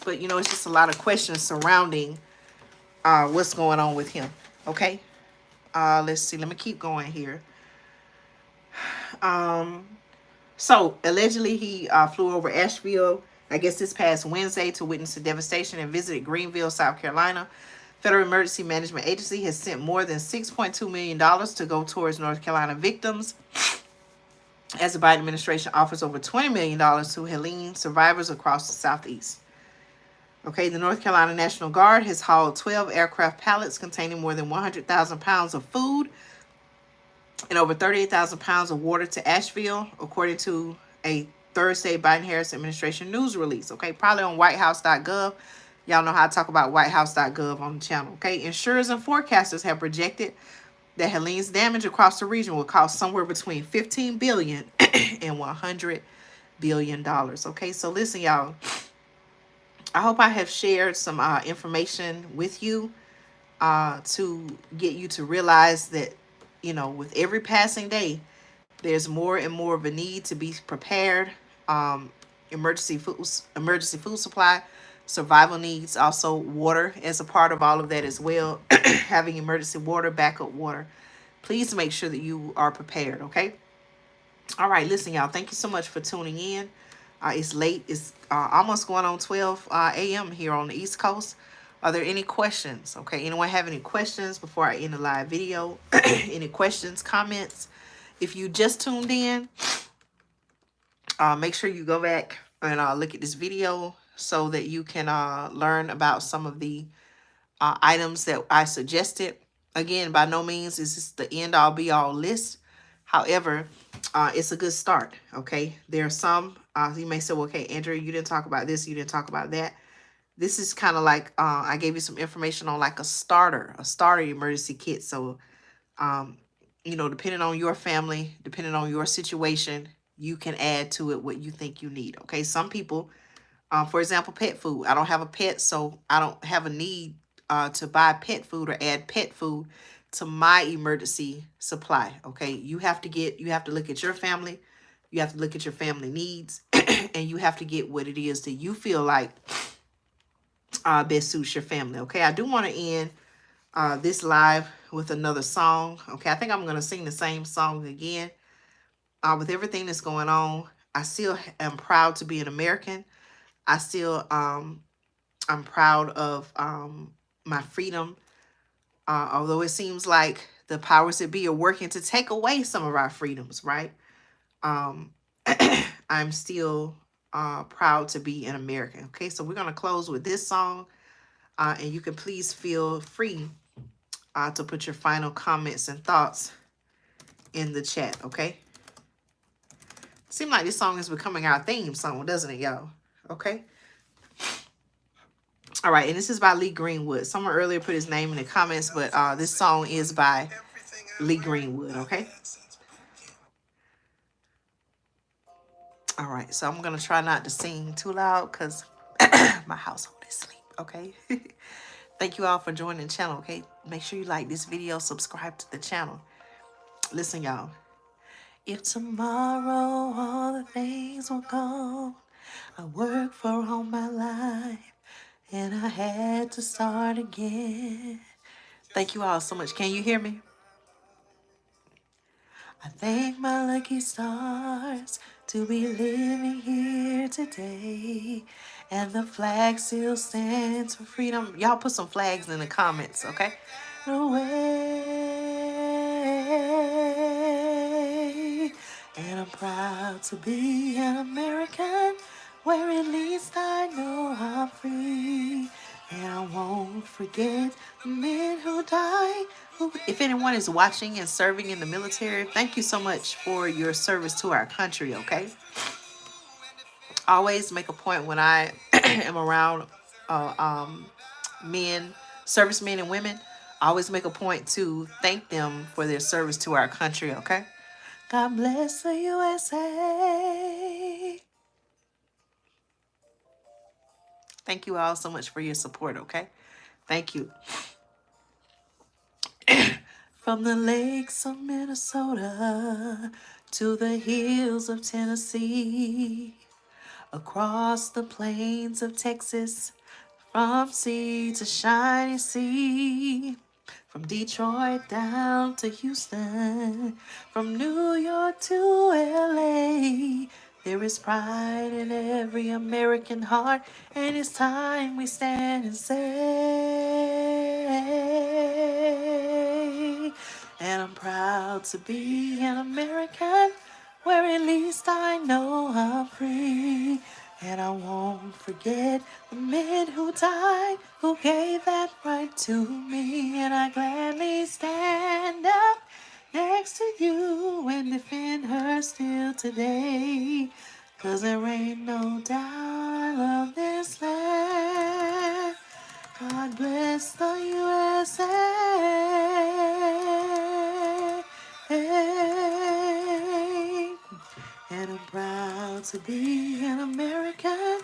Speaker 1: But, you know, it's just a lot of questions surrounding what's going on with him. Okay. Let's see. Let me keep going here. So, allegedly, he flew over Asheville, I guess this past Wednesday, to witness the devastation and visited Greenville, South Carolina. Federal Emergency Management Agency has sent more than $6.2 million to go towards North Carolina victims, as the Biden administration offers over $20 million to Helene survivors across the Southeast. Okay, the North Carolina National Guard has hauled 12 aircraft pallets containing more than 100,000 pounds of food and over 38,000 pounds of water to Asheville, according to a Thursday Biden-Harris administration news release. Okay, probably on whitehouse.gov. Y'all know how I talk about whitehouse.gov on the channel. Okay, insurers and forecasters have projected that Helene's damage across the region will cost somewhere between $15 billion and $100 billion. Okay, so listen, y'all. I hope I have shared some information with you to get you to realize that, you know, with every passing day, there's more and more of a need to be prepared. Emergency food supply, survival needs, also water as a part of all of that as well. Having emergency water, backup water. Please make sure that you are prepared, okay? All right, listen, y'all. Thank you so much for tuning in. It's late. It's almost going on 12 a.m. here on the East Coast. Are there any questions? Okay, anyone have any questions before I end the live video? Any questions, comments? If you just tuned in, make sure you go back and look at this video so that you can learn about some of the items that I suggested. Again, by no means is this the end-all be-all list. However, it's a good start, okay? There are some, you may say, well, okay, Andrea, you didn't talk about this, you didn't talk about that. This is kind of like, I gave you some information on like a starter emergency kit. So, you know, depending on your family, depending on your situation, you can add to it what you think you need, okay? Some people, for example, pet food. I don't have a pet, so I don't have a need to buy pet food or add pet food to my emergency supply, okay? You have to look at your family. You have to look at your family needs. and you have to get what it is that you feel like best suits your family. Okay, I do want to end this live with another song. Okay, I think I'm going to sing the same song again. With everything that's going on, I still am proud to be an American. I still I'm proud of my freedom. Although it seems like the powers that be are working to take away some of our freedoms, right? Um, I'm still proud to be an American. Okay, so we're gonna close with this song, and you can please feel free to put your final comments and thoughts in the chat. Okay. Seems like this song is becoming our theme song, doesn't it, y'all? Okay. All right, and this is by Lee Greenwood. Someone earlier put his name in the comments, but this song is by Lee Greenwood. Okay. All right, so I'm gonna try not to sing too loud because my household is asleep. Okay. Thank you all for joining the channel. Okay, make sure you like this video, subscribe to the channel. Listen, y'all. If tomorrow all the things were gone, I worked for all my life and I had to start again. Thank you all so much. Can you hear me? I thank my lucky stars to be living here today. And the flag still stands for freedom. Y'all put some flags in the comments, okay? Away. And I'm proud to be an American, where at least I know I'm free. And I won't forget the men who died. If anyone is watching and serving in the military, thank you so much for your service to our country, okay? Always make a point when I am around men, servicemen and women, I always make a point to thank them for their service to our country, okay? God bless the USA. Thank you all so much for your support, okay? Thank you. From the lakes of Minnesota to the hills of Tennessee, across the plains of Texas, from sea to shining sea, from Detroit down to Houston, from New York to LA, there is pride in every American heart, and it's time we stand and say, and I'm proud to be an American, where at least I know I'm free. And I won't forget the men who died, who gave that right to me. And I gladly stand up next to you and defend her still today. 'Cause there ain't no doubt I love this land. God bless the USA. And I'm proud to be an American,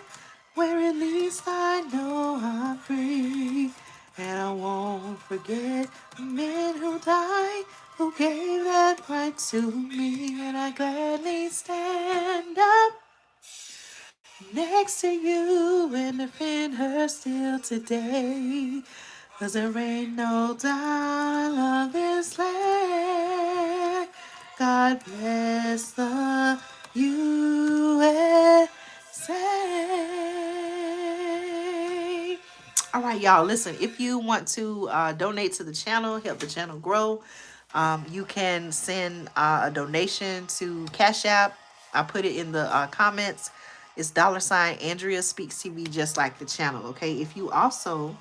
Speaker 1: where at least I know I'm free. And I won't forget the men who died, who gave that right to me. And I gladly stand up next to you and defend her still today. 'Cause there ain't no doubt I love this land. God bless the USA. All right, y'all, listen, if you want to donate to the channel, help the channel grow, you can send a donation to Cash App. I put it in the comments. It's $ Andrea Speaks TV, just like the channel, okay? If you also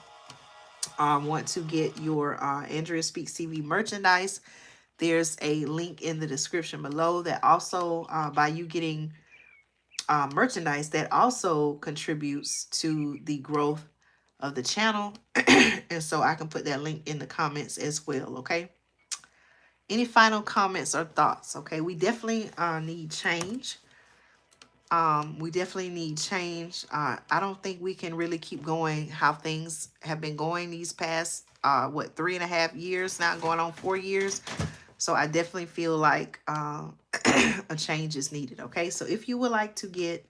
Speaker 1: want to get your Andrea Speaks TV merchandise, there's a link in the description below that also, by you getting merchandise, that also contributes to the growth of the channel. And so I can put that link in the comments as well, okay? Any final comments or thoughts? Okay, we definitely need change. We definitely need change. I don't think we can really keep going how things have been going these past, 3.5 years now, going on 4 years. So I definitely feel like a change is needed. Okay, so if you would like to get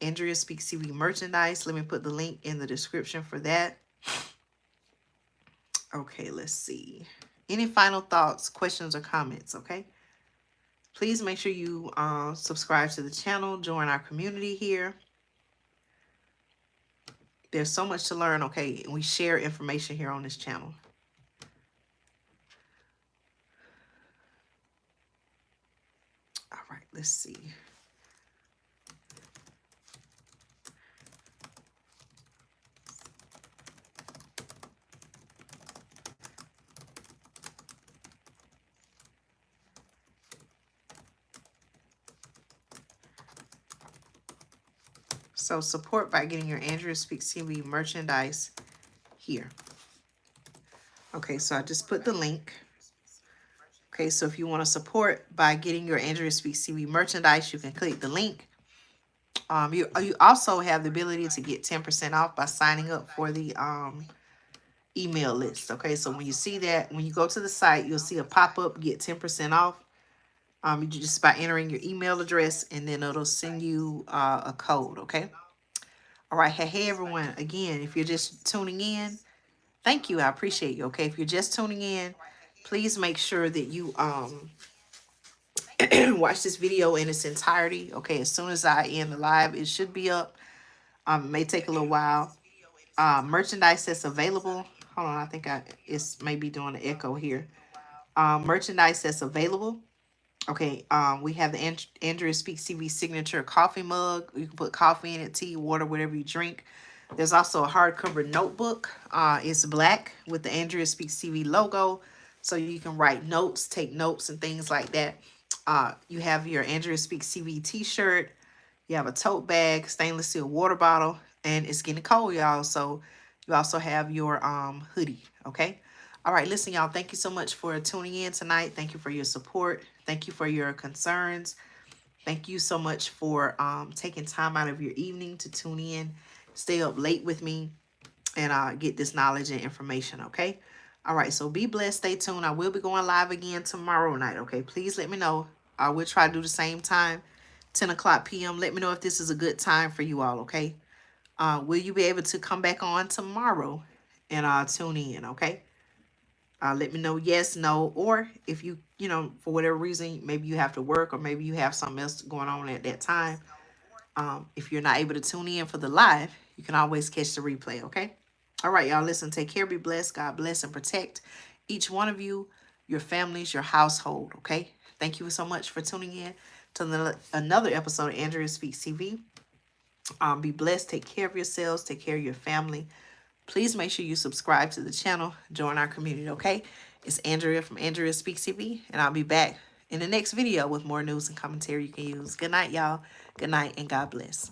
Speaker 1: Andrea Speaks TV merchandise. Let me put the link in the description for that. Okay, let's see. Any final thoughts, questions, or comments, okay? Please make sure you subscribe to the channel, join our community here. There's so much to learn, okay? And we share information here on this channel. All right, let's see. So support by getting your Andrea Speaks TV merchandise here. Okay, so I just put the link. Okay, so if you want to support by getting your Andrea Speaks TV merchandise, you can click the link. You also have the ability to get 10% off by signing up for the email list. Okay, so when you see that, when you go to the site, you'll see a pop-up, get 10% off. You just by entering your email address, and then it'll send you a code. Okay. All right. Hey everyone. Again, if you're just tuning in, thank you. I appreciate you. Okay. If you're just tuning in, please make sure that you watch this video in its entirety. Okay. As soon as I end the live, it should be up. It may take a little while. Merchandise that's available. Hold on. I think it's maybe doing an echo here. Merchandise that's available. Okay, we have the Andrea Speaks TV signature coffee mug. You can put coffee in it, tea, water, whatever you drink. There's also a hardcover notebook. It's black with the Andrea Speaks TV logo, so you can write notes, take notes, and things like that. You have your Andrea Speaks TV t-shirt. You have a tote bag, stainless steel water bottle, and it's getting cold, y'all. So you also have your hoodie, okay? All right, listen, y'all, thank you so much for tuning in tonight. Thank you for your support. Thank you for your concerns. Thank you so much for taking time out of your evening to tune in, stay up late with me, and get this knowledge and information, okay? All right, so be blessed. Stay tuned. I will be going live again tomorrow night, okay? Please let me know. I will try to do the same time, 10 o'clock p.m. Let me know if this is a good time for you all, okay? Will you be able to come back on tomorrow and tune in, okay? Let me know yes, no, or if you know, for whatever reason, maybe you have to work or maybe you have something else going on at that time. If you're not able to tune in for the live, you can always catch the replay, okay? All right, y'all, listen, take care, be blessed. God bless and protect each one of you, your families, your household, okay? Thank you so much for tuning in to another episode of Andrea Speaks TV. Be blessed, take care of yourselves, take care of your family. Please make sure you subscribe to the channel, join our community, okay? It's Andrea from Andrea Speaks TV, and I'll be back in the next video with more news and commentary you can use. Good night, y'all. Good night, and God bless.